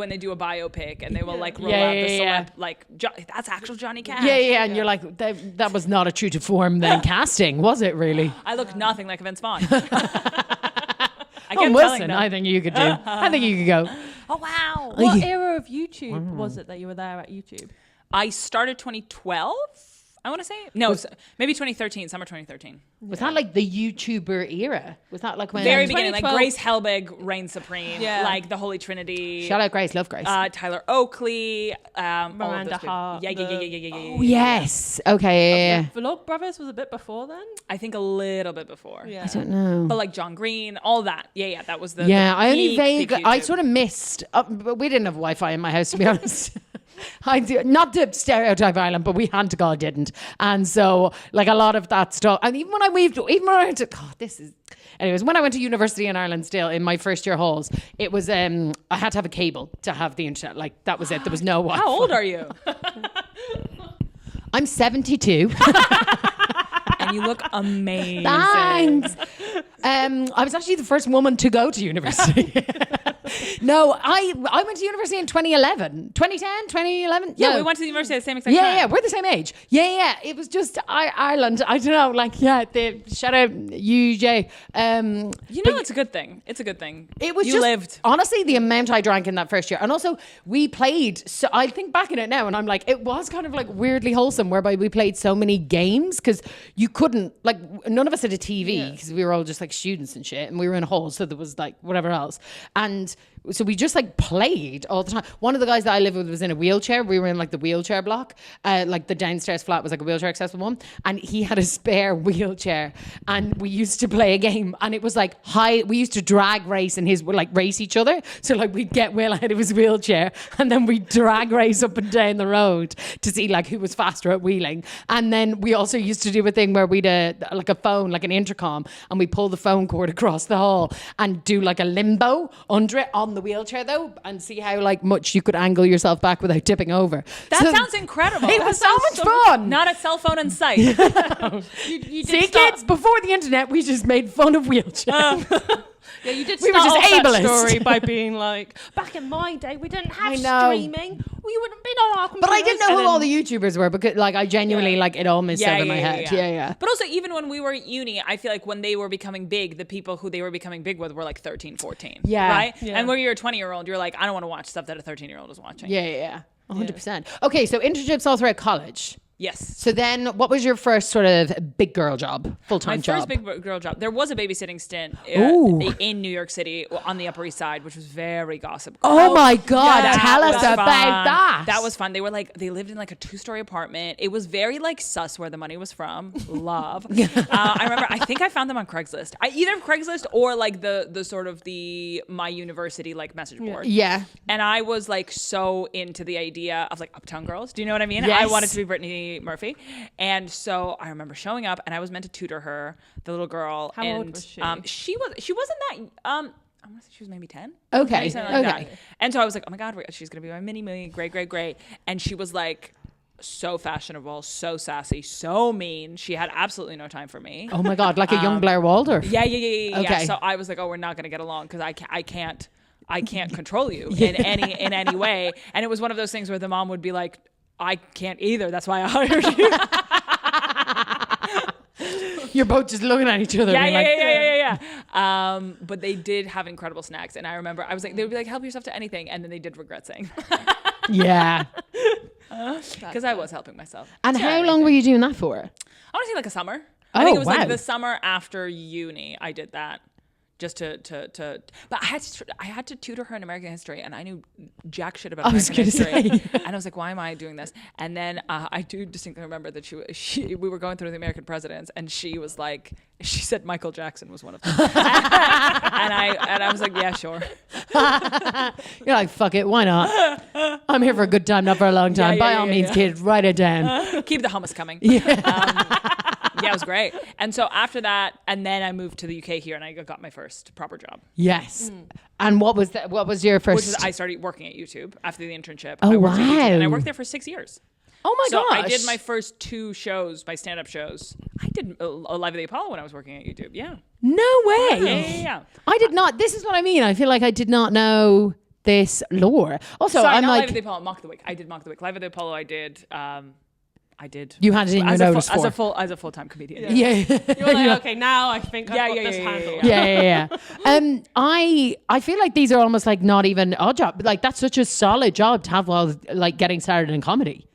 Speaker 2: they do a biopic and they will like roll out the celeb like that's actual Johnny Cash.
Speaker 3: Yeah, and you're like, that was not a true to form then casting, was it really?
Speaker 2: I look nothing like Vince Vaughn.
Speaker 3: Wilson, I think you could do. I think you could go.
Speaker 2: Oh wow.
Speaker 4: What era of YouTube was it that you were there at YouTube?
Speaker 2: I started 2012, I want to say. No, maybe 2013, summer 2013.
Speaker 3: Was that like the YouTuber era? Was that like when...
Speaker 2: Very beginning, like Grace Helbig reigned supreme, like the Holy Trinity.
Speaker 3: Shout out Grace, love Grace.
Speaker 2: Tyler Oakley.
Speaker 4: Miranda Hart.
Speaker 2: Yeah.
Speaker 3: Oh, yes. Okay, yeah.
Speaker 4: Vlog Brothers was a bit before then?
Speaker 2: I think a little bit before.
Speaker 4: Yeah.
Speaker 3: I don't know.
Speaker 2: But like John Green, all that. Yeah, that was the
Speaker 3: I only
Speaker 2: peak
Speaker 3: I
Speaker 2: YouTube.
Speaker 3: sort of missed... but we didn't have Wi-Fi in my house, to be honest. I do, not to stereotype Ireland, but we hand to God didn't, and so like a lot of that stuff. And even when I went to anyways, when I went to university in Ireland, still in my first year halls, it was I had to have a cable to have the internet. Like that was it. There was no Wi-Fi.
Speaker 2: How old are you?
Speaker 3: I'm 72.
Speaker 2: And you look amazing.
Speaker 3: Thanks. I was actually the first woman to go to university. No, I went to university in 2011. 2010, 2011?
Speaker 2: Yeah,
Speaker 3: No.
Speaker 2: we went to the university at the same exact time.
Speaker 3: Yeah, we're the same age. Yeah. It was just Ireland. I don't know, like, shout out UJ.
Speaker 2: It's a good thing. It's a good thing.
Speaker 3: It was
Speaker 2: you lived.
Speaker 3: Honestly, the amount I drank in that first year. And also, we played, so I think back in it now, and I'm like, it was kind of like weirdly wholesome, whereby we played so many games, because you couldn't, like, none of us had a TV, because we were all just like students and shit, and we were in a hall, so there was like whatever else. And so we just like played all the time. One of the guys that I lived with was in a wheelchair. We were in like the wheelchair block. Like the downstairs flat was like a wheelchair accessible one. And he had a spare wheelchair. And we used to play a game. And it was like we used to drag race and race each other. So like we'd get Will ahead of his wheelchair. And then we'd drag race up and down the road to see like who was faster at wheeling. And then we also used to do a thing where we'd like a phone, like an intercom. And we pull the phone cord across the hall and do like a limbo under it on the wheelchair though, and see how like much you could angle yourself back without tipping over.
Speaker 2: That sounds incredible.
Speaker 3: It was so much fun.
Speaker 2: Not a cell phone in sight.
Speaker 3: See, kids, before the internet, we just made fun of wheelchairs.
Speaker 4: Yeah, you did
Speaker 3: We were
Speaker 4: start
Speaker 3: just
Speaker 4: off that
Speaker 3: ableist.
Speaker 4: story by being like, back in my day, we didn't have
Speaker 3: I know.
Speaker 4: streaming. We wouldn't have been on our computers.
Speaker 3: But I didn't know
Speaker 4: And
Speaker 3: who all
Speaker 4: then-
Speaker 3: the YouTubers were because, like, I genuinely, like, it all missed over my head. Yeah.
Speaker 2: But also, even when we were at uni, I feel like when they were becoming big, the people who they were becoming big with were like 13, 14.
Speaker 3: Yeah.
Speaker 2: Right?
Speaker 4: Yeah.
Speaker 2: And when you're a 20-year-old, you're like, I don't want to watch stuff that a 13-year-old is watching.
Speaker 3: Yeah. 100%. Okay, so internships all throughout college.
Speaker 2: Yes.
Speaker 3: So then, what was your first sort of big girl job, full-time
Speaker 2: My
Speaker 3: job?
Speaker 2: first big girl job. There was a babysitting stint
Speaker 3: Ooh.
Speaker 2: in New York City on the Upper East Side, which was very gossip.
Speaker 3: Oh my God!
Speaker 2: That
Speaker 3: Tell us
Speaker 2: was
Speaker 3: about
Speaker 2: fun.
Speaker 3: that.
Speaker 2: That was fun. They lived in like a 2-story apartment. It was very like sus where the money was from. Love. I remember. I think I found them on Craigslist. Either Craigslist or like the sort of the my university like message board.
Speaker 3: Yeah.
Speaker 2: And I was like so into the idea of like Uptown Girls. Do you know what I mean?
Speaker 3: Yes.
Speaker 2: I wanted to be Brittany Murphy. And so I remember showing up and I was meant to tutor her, the little girl.
Speaker 4: How
Speaker 2: and,
Speaker 4: old was she?
Speaker 2: She wasn't that I want to say she was maybe 10.
Speaker 3: Okay.
Speaker 2: Maybe something like
Speaker 3: Okay.
Speaker 2: that. And so I was like, oh my God, she's going to be my mini. Great. And she was like so fashionable, so sassy, so mean. She had absolutely no time for me.
Speaker 3: Oh my God! Like a young Blair Waldorf.
Speaker 2: Yeah.
Speaker 3: Okay.
Speaker 2: So I was like, oh, we're not going to get along because I can't control you in any way. And it was one of those things where the mom would be like, I can't either. That's why I hired you.
Speaker 3: You're both just looking at each other. being like,
Speaker 2: Yeah. But they did have incredible snacks. And I remember I was like, they would be like, help yourself to anything. And then they did regret saying
Speaker 3: Yeah.
Speaker 2: because I was helping myself.
Speaker 3: And
Speaker 2: to
Speaker 3: how long
Speaker 2: anything.
Speaker 3: were you doing that for?
Speaker 2: I want to say like a summer.
Speaker 3: Oh,
Speaker 2: I think it was
Speaker 3: wow.
Speaker 2: like the summer after uni. I did that. Just to but I had to tutor her in American history, and I knew jack shit about
Speaker 3: was
Speaker 2: American
Speaker 3: gonna
Speaker 2: history.
Speaker 3: say.
Speaker 2: And I was like, why am I doing this? And then I do distinctly remember that we were going through the American presidents, and she was like, she said Michael Jackson was one of them, and I was like, yeah, sure.
Speaker 3: You're like, fuck it, why not? I'm here for a good time, not for a long time. By all means, kid, write it down.
Speaker 2: Keep the hummus coming. Yeah, it was great. And so after that, and then I moved to the UK here, and I got my first proper job.
Speaker 3: Yes. And what was that? What was your first?
Speaker 2: Which is I started working at YouTube after the internship.
Speaker 3: Oh,
Speaker 2: I worked at YouTube, and I
Speaker 3: wow.
Speaker 2: worked there for 6 years.
Speaker 3: Oh my
Speaker 2: So
Speaker 3: gosh!
Speaker 2: I did my first 2 shows, my stand-up shows. I did Live at the Apollo when I was working at YouTube. Yeah.
Speaker 3: No way.
Speaker 2: Yeah.
Speaker 3: I did not. This is what I mean. I feel like I did not know this lore. Also,
Speaker 2: Sorry,
Speaker 3: I'm
Speaker 2: not
Speaker 3: like,
Speaker 2: Live at the Apollo, Mock the Week. I did Mock the Week. Live at the Apollo, I did.
Speaker 3: you had it in your
Speaker 2: as
Speaker 3: notice
Speaker 2: as a full-time comedian.
Speaker 3: Yeah.
Speaker 4: You were like, okay, now I think I've got this handled.
Speaker 3: Yeah. I feel like these are almost like not even odd job. Like that's such a solid job to have while like getting started in comedy.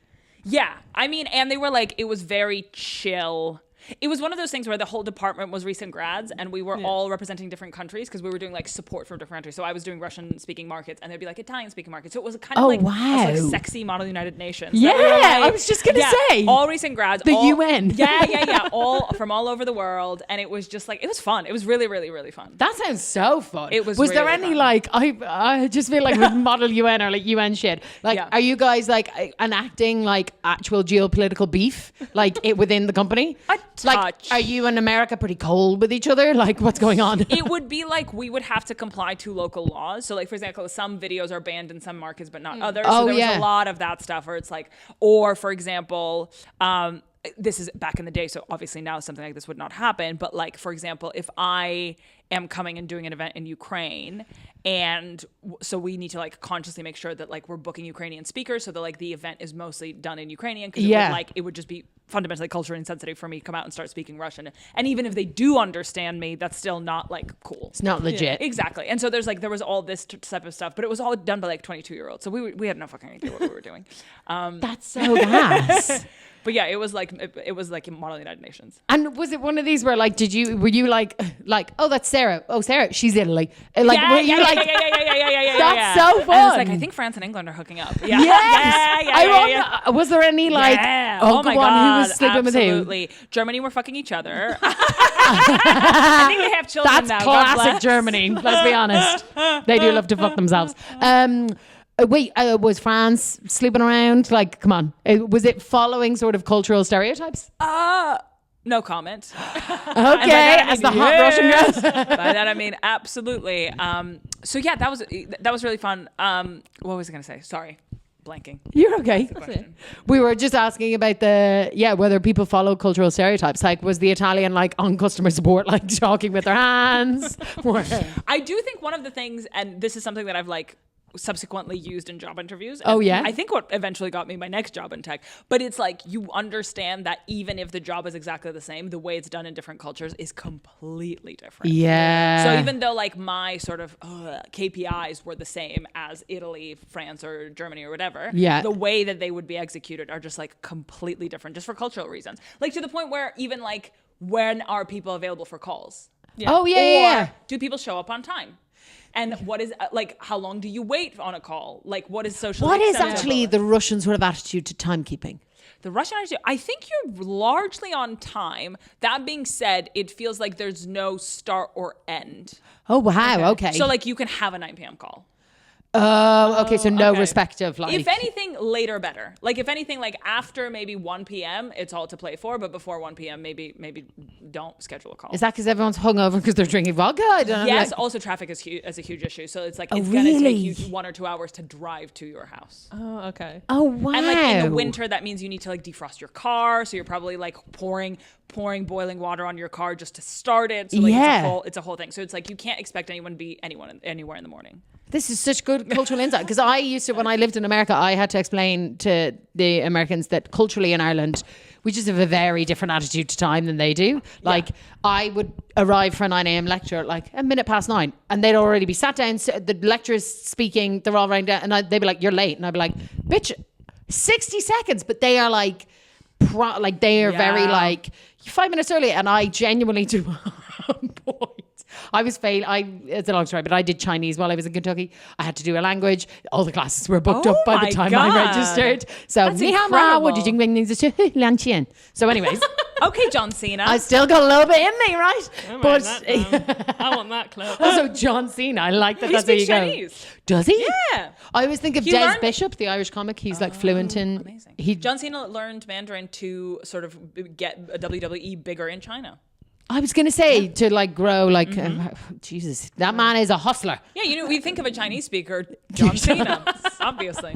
Speaker 2: Yeah. I mean, and they were like, it was very chill. It was one of those things where the whole department was recent grads and we were all representing different countries because we were doing like support from different countries. So I was doing Russian speaking markets and there'd be like Italian speaking markets. So it was kind of like
Speaker 3: wow.
Speaker 2: a sexy model United Nations.
Speaker 3: Yeah,
Speaker 2: That we were
Speaker 3: I was just gonna say.
Speaker 2: all recent grads.
Speaker 3: The
Speaker 2: all,
Speaker 3: UN.
Speaker 2: Yeah. All from all over the world. And it was just like, it was fun. It was really, really, really fun.
Speaker 3: That sounds so fun.
Speaker 2: It was
Speaker 3: there
Speaker 2: really
Speaker 3: any
Speaker 2: fun.
Speaker 3: like I just feel like with model UN or like UN shit. Like
Speaker 2: Yeah.
Speaker 3: are you guys like enacting like actual geopolitical beef like it within the company?
Speaker 2: A
Speaker 3: Like
Speaker 2: touch.
Speaker 3: are you and America pretty cold with each other? Like what's going on?
Speaker 2: It would be like we would have to comply to local laws. So like, for example, some videos are banned in some markets, but not others.
Speaker 3: Oh,
Speaker 2: So there was
Speaker 3: yeah.
Speaker 2: a lot of that stuff where it's like, or for example, this is back in the day. So obviously now something like this would not happen. But like, for example, if I am coming and doing an event in Ukraine and so we need to like consciously make sure that like we're booking Ukrainian speakers so that like the event is mostly done in Ukrainian because it would just be fundamentally culturally insensitive for me to come out and start speaking Russian. And even if they do understand me, that's still not like cool.
Speaker 3: It's not legit.
Speaker 2: Exactly. And so there was all this type of stuff, but it was all done by like 22-year-olds. So we had no fucking idea what we were doing.
Speaker 3: That's so gas.
Speaker 2: But yeah, it was like in Model United Nations.
Speaker 3: And was it one of these where like were you like oh that's Sarah. Oh Sarah, she's Italy. Like were you like
Speaker 2: yeah.
Speaker 3: That's so fun.
Speaker 2: And I was like, I think France and England are hooking up. Yeah.
Speaker 3: Yes.
Speaker 2: Yeah.
Speaker 3: Was there any like
Speaker 2: oh
Speaker 3: Uncle
Speaker 2: my
Speaker 3: one
Speaker 2: God,
Speaker 3: who was sleeping with who?
Speaker 2: absolutely. Germany were fucking each other. I think they have children
Speaker 3: That's
Speaker 2: now. God
Speaker 3: classic
Speaker 2: bless.
Speaker 3: Germany. Let's be honest. They do love to fuck themselves. Was France sleeping around? Like, come on. Was it following sort of cultural stereotypes?
Speaker 2: No comment.
Speaker 3: Okay, as the hot Russian girls.
Speaker 2: By that I mean absolutely. So yeah, that was really fun. What was I gonna say? Sorry. blanking.
Speaker 3: You're okay.
Speaker 2: Question.
Speaker 3: We were just asking about whether people follow cultural stereotypes. Like, was the Italian like on customer support, like talking with their hands?
Speaker 2: I do think one of the things, and this is something that I've like subsequently used in job interviews.
Speaker 3: Oh, yeah?
Speaker 2: I think what eventually got me my next job in tech. But it's like you understand that even if the job is exactly the same, the way it's done in different cultures is completely different.
Speaker 3: Yeah.
Speaker 2: So even though like my sort of KPIs were the same as Italy, France, or Germany or whatever, the way that they would be executed are just like completely different, just for cultural reasons. Like to the point where even like when are people available for calls?
Speaker 3: Yeah. Oh yeah.
Speaker 2: Or do people show up on time? And what is like? How long do you wait on a call? Like, what is socially
Speaker 3: What is
Speaker 2: acceptable?
Speaker 3: actually the Russian sort of attitude to timekeeping?
Speaker 2: The Russian attitude? I think you're largely on time. That being said, it feels like there's no start or end.
Speaker 3: Oh wow. Okay.
Speaker 2: So like you can have a 9 p.m. call.
Speaker 3: Oh, okay. So no respect of like.
Speaker 2: If anything, later better. Like if anything, like after maybe 1 p.m., it's all to play for. But before 1 p.m., maybe don't schedule a call.
Speaker 3: Is that because everyone's hungover because they're drinking vodka? I don't know.
Speaker 2: Yes.
Speaker 3: Like,
Speaker 2: Also, traffic is a huge issue. So it's like it's gonna take you 1 or 2 hours to drive to your house.
Speaker 4: Oh, okay.
Speaker 3: oh wow.
Speaker 2: And like in the winter, that means you need to like defrost your car. So you're probably like pouring boiling water on your car just to start it. So like it's a whole thing. So it's like you can't expect anyone to be anywhere in the morning.
Speaker 3: This is such good cultural insight because I used to, when I lived in America, I had to explain to the Americans that culturally in Ireland, we just have a very different attitude to time than they do. Like I would arrive for a 9 a.m. lecture at like 9:15 and they'd already be sat down. So the lecturer's speaking, they're all running down and they'd be like, you're late. And I'd be like, bitch, 60 seconds. But they are like, they are very like 5 minutes early. And I genuinely do one point. I was it's a long story, but I did Chinese while I was in Kentucky. I had to do a language. All the classes were booked up by the time I registered. So,
Speaker 2: that's incredible.
Speaker 3: So anyways.
Speaker 2: Okay, John Cena.
Speaker 3: I still got a little bit in me, right?
Speaker 4: I want that clip.
Speaker 3: Also, John Cena. I like that.
Speaker 2: He
Speaker 3: That's where you
Speaker 2: speaks
Speaker 3: go.
Speaker 2: Chinese.
Speaker 3: Does he?
Speaker 2: Yeah.
Speaker 3: I always think of Des Bishop, the Irish comic. He's like fluent in.
Speaker 2: Amazing. John Cena learned Mandarin to sort of get WWE bigger in China.
Speaker 3: I was going to say to like grow like Jesus, that man is a hustler.
Speaker 2: Yeah, we think of a Chinese speaker, John Cena, obviously.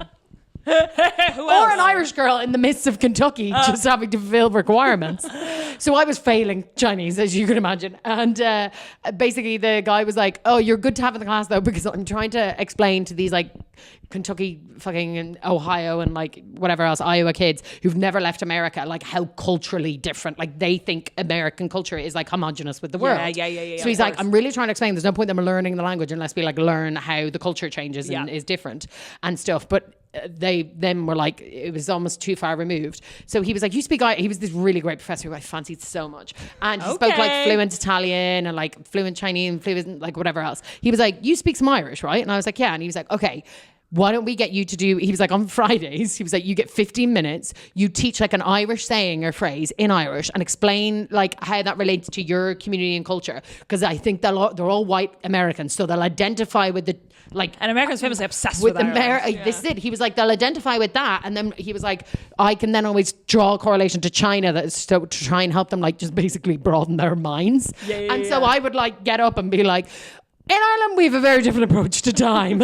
Speaker 2: Who
Speaker 3: Or
Speaker 2: else?
Speaker 3: an Irish girl in the midst of Kentucky just having to fulfill requirements. So I was failing Chinese, as you can imagine. And basically the guy was like, oh, you're good to have in the class though, because I'm trying to explain to these like Kentucky fucking and Ohio and like whatever else, Iowa kids who've never left America, like how culturally different, like they think American culture is like homogenous with the world.
Speaker 2: Yeah.
Speaker 3: So he's like, I'm really trying to explain, there's no point in them learning the language unless we like learn how the culture changes and is different and stuff. But they then were like, it was almost too far removed. So he was like, you speak, he was this really great professor who I fancied so much. And he spoke like fluent Italian and like fluent Chinese and fluent like whatever else. He was like, you speak some Irish, right? And I was like, yeah. And he was like, okay, why don't we get you to do, he was like, on Fridays, he was like, you get 15 minutes, you teach like an Irish saying or phrase in Irish and explain like how that relates to your community and culture. Because I think they're all white Americans, so they'll identify with the, like,
Speaker 2: and Americans famously obsessed with
Speaker 3: America. This is it. He was like, they'll identify with that, and then he was like, I can then always draw a correlation to China that's to try and help them like just basically broaden their minds. So I would like get up and be like, in Ireland we have a very different approach to time.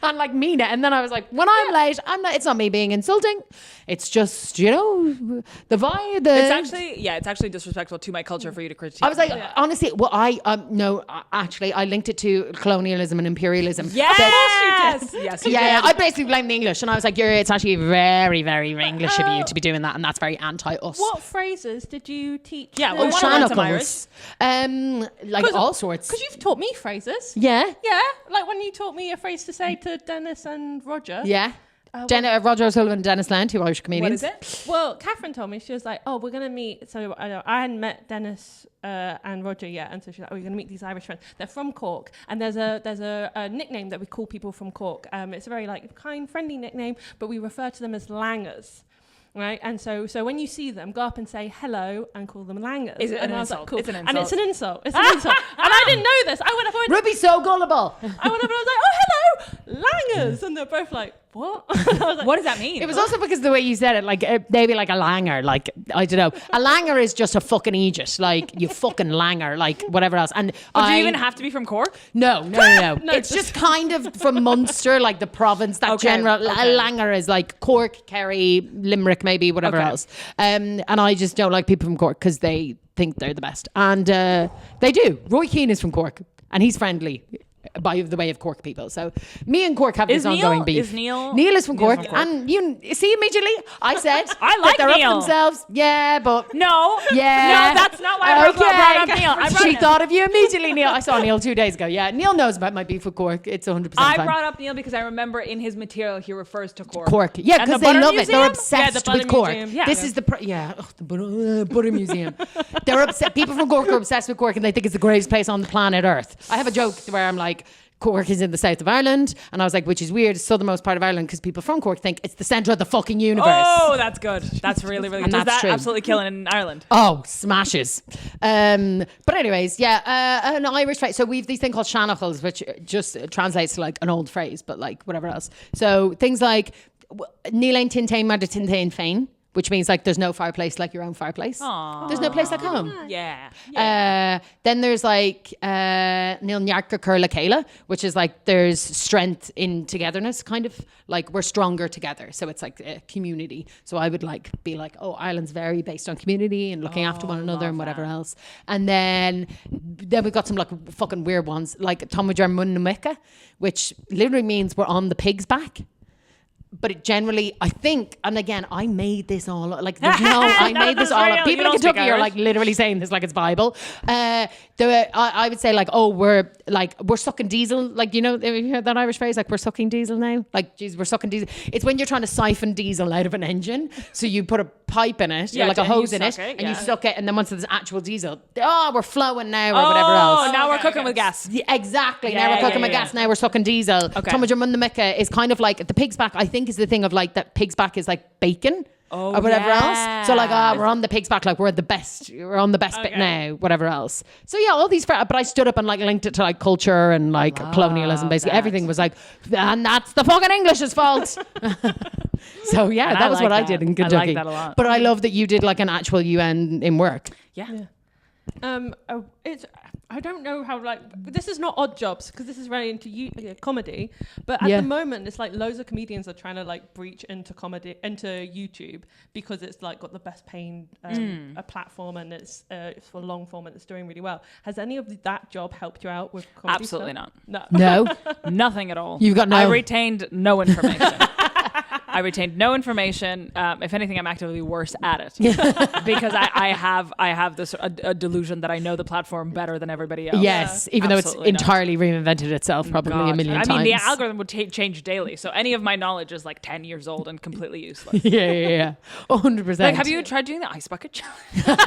Speaker 3: And like mean it. And then I was like, when I'm late, it's not me being insulting. It's just, you know, the vibe.
Speaker 2: It's actually disrespectful to my culture for you to critique.
Speaker 3: I was like, honestly, well, I linked it to colonialism and imperialism.
Speaker 2: Yes.
Speaker 3: Yes. Yeah. I basically blamed the English, and I was like, it's actually very, very English of you to be doing that, and that's very anti-us.
Speaker 4: What phrases did you teach?
Speaker 2: Yeah,
Speaker 4: the-
Speaker 3: Shanachos. Like all sorts.
Speaker 4: Because you've taught me phrases.
Speaker 3: Yeah.
Speaker 4: Yeah, like when you taught me a phrase to say to Dennis and Roger.
Speaker 3: Yeah. Roger O'Sullivan and Dennis Land, two Irish comedians.
Speaker 2: What is it?
Speaker 4: Well, Catherine told me, she was like, oh, we're going to meet. So I hadn't met Dennis and Roger yet. And so she's like, oh, we're going to meet these Irish friends. They're from Cork. And there's a nickname that we call people from Cork. It's a very like kind, friendly nickname, but we refer to them as langers. Right, and so when you see them, go up and say hello and call them langers.
Speaker 2: Is it
Speaker 4: and
Speaker 2: an
Speaker 4: I was
Speaker 2: insult?
Speaker 4: Like, cool.
Speaker 2: It's an
Speaker 4: And
Speaker 2: insult.
Speaker 4: it's an insult. It's an insult. And I didn't know this. I went up.
Speaker 3: Ruby's so gullible.
Speaker 4: I went up and I was like, oh, hello. langers, and they're both like, what? I was like,
Speaker 2: What does that mean?
Speaker 3: It was also because the way you said it, like maybe like a langer, like I don't know, a langer is just a fucking Aegis, like you fucking langer, like whatever else. And
Speaker 2: But do you even have to be from Cork?
Speaker 3: No. It's just kind of from Munster, like the province. That general langer is like Cork, Kerry, Limerick, maybe whatever else. And I just don't like people from Cork because they think they're the best, and they do. Roy Keane is from Cork, and he's friendly. By the way of Cork people. So me and Cork have this ongoing beef.
Speaker 2: Is Neil?
Speaker 3: Neil is from Cork.
Speaker 2: From Cork.
Speaker 3: And you see immediately I said
Speaker 2: I like
Speaker 3: that they're
Speaker 2: Neil.
Speaker 3: up themselves. Yeah, but
Speaker 2: No.
Speaker 3: yeah.
Speaker 2: No, that's not why I brought up Neil. I brought
Speaker 3: She
Speaker 2: him.
Speaker 3: thought of you immediately, Neil. I saw Neil 2 days ago. Yeah, Neil knows about my beef with Cork. It's 100%
Speaker 2: I
Speaker 3: fine.
Speaker 2: brought up Neil because I remember in his material he refers to Cork.
Speaker 3: Cork. Yeah,
Speaker 2: And
Speaker 3: because
Speaker 2: the
Speaker 3: they
Speaker 2: Butter
Speaker 3: love it. They're
Speaker 2: Museum?
Speaker 3: obsessed
Speaker 4: Yeah, the Butter
Speaker 3: with Cork.
Speaker 4: Museum. Yeah.
Speaker 3: This is the Butter Museum. They're upset. People from Cork are obsessed with Cork and they think it's the greatest place on the planet Earth. I have a joke where I'm like, Cork is in the south of Ireland, and I was like, which is weird, it's the southernmost part of Ireland because people from Cork think it's the centre of the fucking universe.
Speaker 2: Oh, that's good. That's really, really
Speaker 3: And
Speaker 2: good. Does
Speaker 3: that's
Speaker 2: that
Speaker 3: true.
Speaker 2: absolutely kill it in Ireland?
Speaker 3: Oh, smashes. But anyways, an Irish phrase. So we've these thing called shanachals, which just translates to like an old phrase, but like whatever else. So things like Níl ein tintain mar de tintain féin, which means like there's no fireplace like your own fireplace.
Speaker 2: Aww.
Speaker 3: There's no place like home.
Speaker 2: Yeah.
Speaker 3: Then there's like Níl nearca cur le céile, which is like there's strength in togetherness, kind of like we're stronger together. So it's like a community. So I would like be like, oh, Ireland's very based on community and looking after one another and whatever else. And then we've got some like fucking weird ones, like Tomajar Munamika, which literally means we're on the pig's back. But it generally, I think, and again, I made this all up. Like, I made this all up. People in Kentucky are like literally saying this like it's Bible. I would say like, oh, we're sucking diesel. Like, you know, have you heard that Irish phrase? Like, we're sucking diesel now. Like, geez, we're sucking diesel. It's when you're trying to siphon diesel out of an engine. So you put a pipe in it, like a hose in it, and you suck it. And then once there's actual diesel, we're flowing now or whatever else.
Speaker 2: Oh, now we're cooking with gas.
Speaker 3: Yeah, exactly. Now we're cooking with gas. Now we're sucking diesel. Tomajar Munamika is kind of like the pig's back. I think is the thing of like that pig's back is like bacon or whatever else. So like, we're on the pig's back. Like we're the best. We're on the best bit now. Whatever else. So yeah, all these. But I stood up and like linked it to like culture and like colonialism. Basically, everything was like, and that's the fucking English's fault. So yeah,
Speaker 2: And
Speaker 3: that was
Speaker 2: like
Speaker 3: what I
Speaker 2: that.
Speaker 3: did in
Speaker 2: I
Speaker 3: Kentucky.
Speaker 2: like that a lot.
Speaker 3: But I love that you did like an actual UN in work.
Speaker 2: Yeah.
Speaker 4: I don't know how this is not odd jobs because this is very into comedy, but at
Speaker 3: Yeah.
Speaker 4: the moment it's like loads of comedians are trying to like breach into comedy into YouTube because it's like got the best paying a platform and it's for long form and it's doing really well. Has any of that job helped you out with comedy?
Speaker 2: Absolutely
Speaker 4: stuff?
Speaker 2: not.
Speaker 3: No.
Speaker 2: Nothing at all.
Speaker 3: You've got no-
Speaker 2: I retained no information. I retained no information. If anything, I'm actively worse at it because I have this a delusion that I know the platform better than everybody else.
Speaker 3: Yes, even though it's
Speaker 2: Absolutely not.
Speaker 3: entirely reinvented itself probably a million times.
Speaker 2: I mean, the algorithm would change daily, so any of my knowledge is like 10 years old and completely useless.
Speaker 3: Yeah. 100%.
Speaker 2: Like, have you tried doing the ice bucket challenge?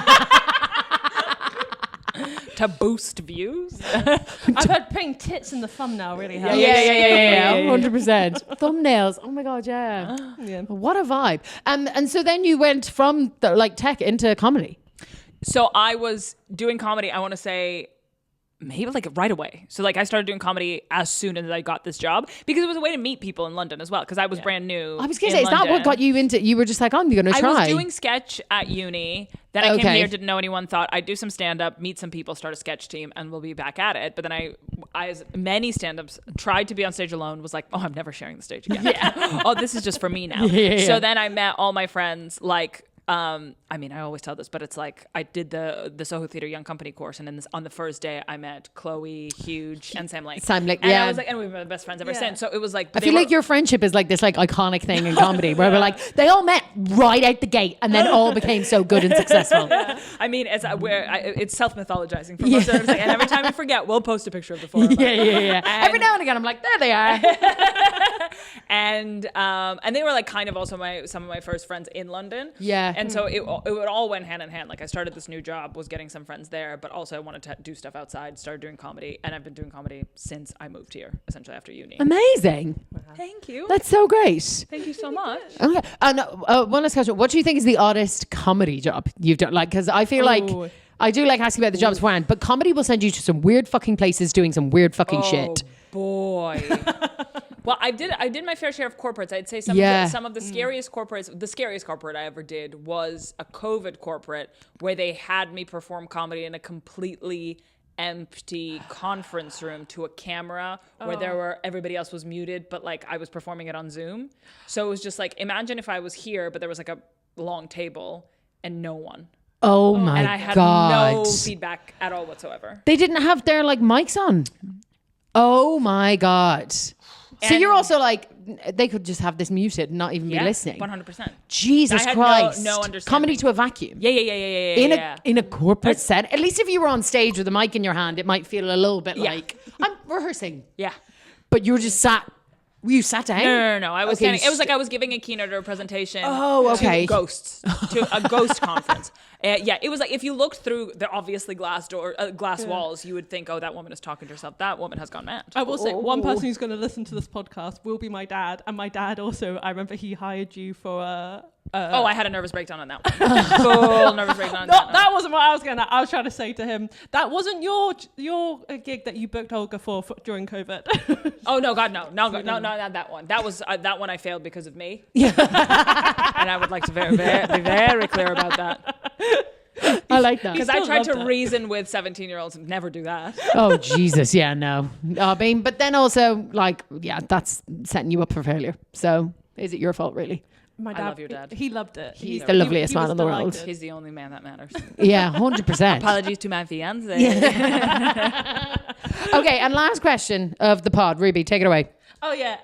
Speaker 2: To boost views?
Speaker 4: I've heard putting tits in the thumbnail really helps.
Speaker 3: Yeah. 100%. Thumbnails. Oh my God, yeah.
Speaker 4: Yeah.
Speaker 3: What a vibe. And so then you went from like tech into comedy.
Speaker 2: So I was doing comedy, I want to say maybe like right away. So like I started doing comedy as soon as I got this job because it was a way to meet people in London as well because I was brand new.
Speaker 3: I was going to say, is that what got you into, you were just like, I'm going to try.
Speaker 2: I was doing sketch at uni. Then I came here, didn't know anyone, thought I'd do some stand-up, meet some people, start a sketch team, and we'll be back at it. But then I as many stand-ups, tried to be on stage alone, was like, oh, I'm never sharing the stage again. Oh, this is just for me now. So then I met all my friends, like, I mean, I always tell this, but it's like I did the Soho Theatre Young Company course, and on the first day I met Chloe, Huge, and Sam Lake.
Speaker 3: Sam Lake,
Speaker 2: and
Speaker 3: yeah.
Speaker 2: I was like, and we've been best friends ever since. So it was like,
Speaker 3: I feel like your friendship is like this like iconic thing in comedy where we're like, they all met right out the gate and then all became so good and successful.
Speaker 2: I mean, it's self-mythologizing for most of it. And every time we forget, we'll post a picture of the four of us.
Speaker 3: Yeah. Every now and again, I'm like, there they are.
Speaker 2: And they were like kind of also some of my first friends in London.
Speaker 3: Yeah.
Speaker 2: And so it all went hand in hand. Like I started this new job, was getting some friends there, but also I wanted to do stuff outside, started doing comedy, and I've been doing comedy since I moved here, essentially after uni.
Speaker 3: Amazing.
Speaker 2: Thank you.
Speaker 3: That's so great.
Speaker 2: Thank you so much.
Speaker 3: Okay. One last question. What do you think is the oddest comedy job you've done? Like, because I feel like I do like asking about the jobs beforehand, but comedy will send you to some weird fucking places doing some weird fucking shit.
Speaker 2: Boy. Well, I did my fair share of corporates. I'd say some of the scariest corporates. The scariest corporate I ever did was a COVID corporate where they had me perform comedy in a completely empty conference room to a camera where everybody else was muted, but like I was performing it on Zoom. So it was just like, imagine if I was here, but there was like a long table and no one.
Speaker 3: Oh my God.
Speaker 2: And I had no feedback at all whatsoever.
Speaker 3: They didn't have their like mics on. Oh my God. So you're also like, they could just have this muted and not even be listening.
Speaker 2: 100%.
Speaker 3: Jesus
Speaker 2: I had
Speaker 3: Christ.
Speaker 2: no understanding.
Speaker 3: Comedy to a vacuum.
Speaker 2: Yeah.
Speaker 3: In a corporate set. At least if you were on stage with a mic in your hand, it might feel a little bit like, I'm rehearsing.
Speaker 2: Yeah.
Speaker 3: But you were just you sat down?
Speaker 2: No. I was standing. It was like I was giving a keynote or a presentation
Speaker 3: to
Speaker 2: ghosts, to a ghost conference. It was like if you looked through the obviously glass walls, you would think, oh, that woman is talking to herself. That woman has gone mad.
Speaker 4: I will say one person who's going to listen to this podcast will be my dad. And my dad also, I remember he hired you for
Speaker 2: I had a nervous breakdown on that one. Full nervous breakdown on that.
Speaker 4: That wasn't what I was going to. I was trying to say to him, that wasn't your gig that you booked Olga for during COVID.
Speaker 2: Oh no, God, no, not that one. That was that one I failed because of me.
Speaker 3: Yeah.
Speaker 2: And I would like to be very clear about that.
Speaker 3: I like that.
Speaker 2: Because I tried to reason with 17-year-olds and never do that.
Speaker 3: Oh, Jesus. Yeah, no. I mean, but then also, like, that's setting you up for failure. So is it your fault, really?
Speaker 4: My dad,
Speaker 2: I love your dad.
Speaker 4: He loved it.
Speaker 3: He's the loveliest man in the world.
Speaker 2: He's the only man that matters.
Speaker 3: Yeah, 100%.
Speaker 2: Apologies to my fiance.
Speaker 3: Okay, and last question of the pod. Ruby, take it away.
Speaker 4: Oh, yeah.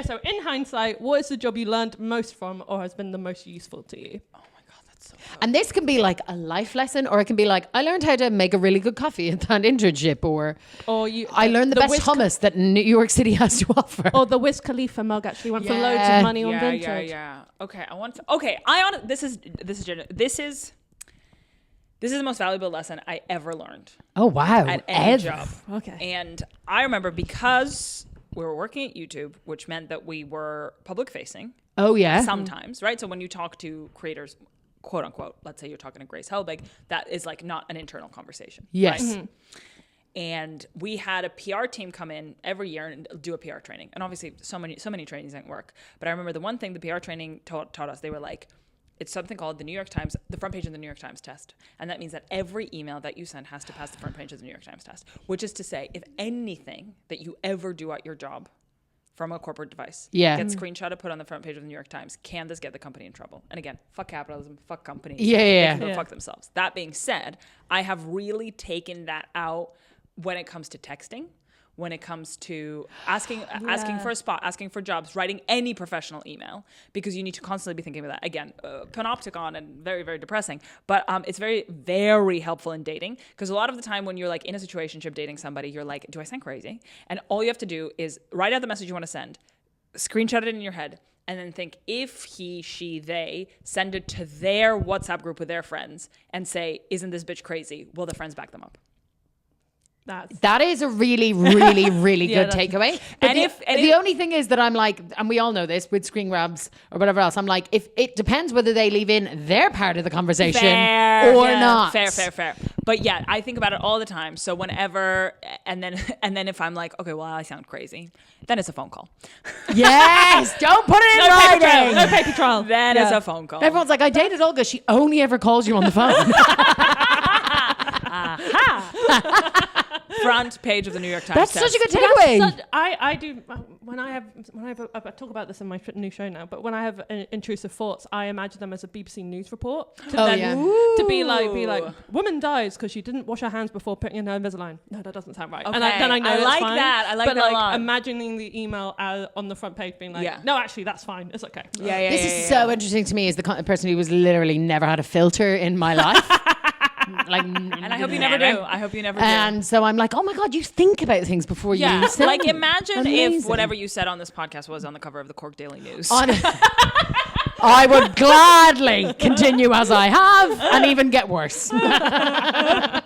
Speaker 4: So in hindsight, what is the job you learned most from or has been the most useful to you?
Speaker 2: Oh my God, that's so hard.
Speaker 3: And this can be like a life lesson, or it can be like, I learned how to make a really good coffee at that internship, or I learned the best hummus that New York City has to offer.
Speaker 4: Or the Wiz Khalifa mug actually went for loads of money on vintage.
Speaker 2: Yeah. Okay, this is the most valuable lesson I ever learned.
Speaker 3: Oh, wow.
Speaker 2: At any job.
Speaker 4: Okay.
Speaker 2: And I remember because we were working at YouTube, which meant that we were public facing.
Speaker 3: Oh, yeah.
Speaker 2: Sometimes, right? So when you talk to creators, quote unquote, let's say you're talking to Grace Helbig, that is like not an internal conversation.
Speaker 3: Yes.
Speaker 2: Right? Mm-hmm. And we had a PR team come in every year and do a PR training. And obviously so many trainings didn't work. But I remember the one thing the PR training taught us, they were like, it's something called the front page of the New York Times test. And that means that every email that you send has to pass the front page of the New York Times test, which is to say, if anything that you ever do at your job from a corporate device gets screenshotted, put on the front page of the New York Times, can this get the company in trouble? And again, fuck capitalism, fuck companies. They can go fuck themselves. That being said, I have really taken that out when it comes to texting, when it comes to asking for a spot, asking for jobs, writing any professional email, because you need to constantly be thinking of that. Again, panopticon and very, very depressing, but it's very, very helpful in dating, because a lot of the time when you're like in a situationship dating somebody, you're like, do I sound crazy? And all you have to do is write out the message you want to send, screenshot it in your head, and then think, if he, she, they send it to their WhatsApp group with their friends and say, isn't this bitch crazy? Will the friends back them up?
Speaker 3: That is a really, really, really good takeaway. But the only thing is that I'm like, and we all know this with screen grabs or whatever else, I'm like, if it depends whether they leave in their part of the conversation or not.
Speaker 2: Fair. But yeah, I think about it all the time. So whenever, and then if I'm like, okay, well, I sound crazy, then it's a phone call.
Speaker 3: Yes, don't put it in writing.
Speaker 4: No paper trail.
Speaker 2: Then it's a phone call.
Speaker 3: Everyone's like, I dated Olga. She only ever calls you on the phone.
Speaker 2: Front page of the New York Times.
Speaker 3: That's
Speaker 2: test.
Speaker 3: such a good takeaway.
Speaker 4: I do when I talk about this in my new show now. But when I have intrusive thoughts, I imagine them as a BBC News report to be like, woman dies because she didn't wash her hands before putting in her Invisalign. No, that doesn't sound right.
Speaker 2: Okay.
Speaker 4: And then I know
Speaker 2: I
Speaker 4: it's
Speaker 2: like
Speaker 4: fine.
Speaker 2: that. I like
Speaker 4: but
Speaker 2: that a lot.
Speaker 4: Imagining the email on the front page being like, no, actually, that's fine. It's okay.
Speaker 3: This is so interesting to me as the person who was literally never had a filter in my life.
Speaker 2: And I hope you never do.
Speaker 3: And so I'm like, oh my God, you think about things before you send them.
Speaker 2: Like imagine if whatever you said on this podcast was on the cover of the Cork Daily News.
Speaker 3: I would gladly continue as I have and even get worse. Olga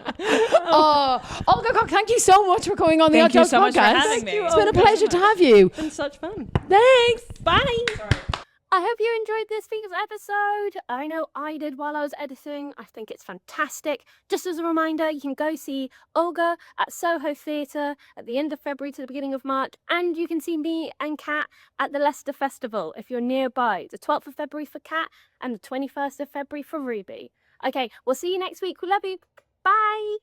Speaker 3: Koch, thank you so much for coming on the Odd Jobs podcast.
Speaker 2: Much for having me.
Speaker 3: It's been a pleasure to have you.
Speaker 4: It's been such fun.
Speaker 3: Thanks.
Speaker 4: Bye.
Speaker 1: Sorry. I hope you enjoyed this week's episode. I know I did while I was editing. I think it's fantastic. Just as a reminder, you can go see Olga at Soho Theatre at the end of February to the beginning of March, and you can see me and Kat at the Leicester Festival if you're nearby. The 12th of February for Kat and the 21st of February for Ruby. Okay, we'll see you next week. We love you. Bye.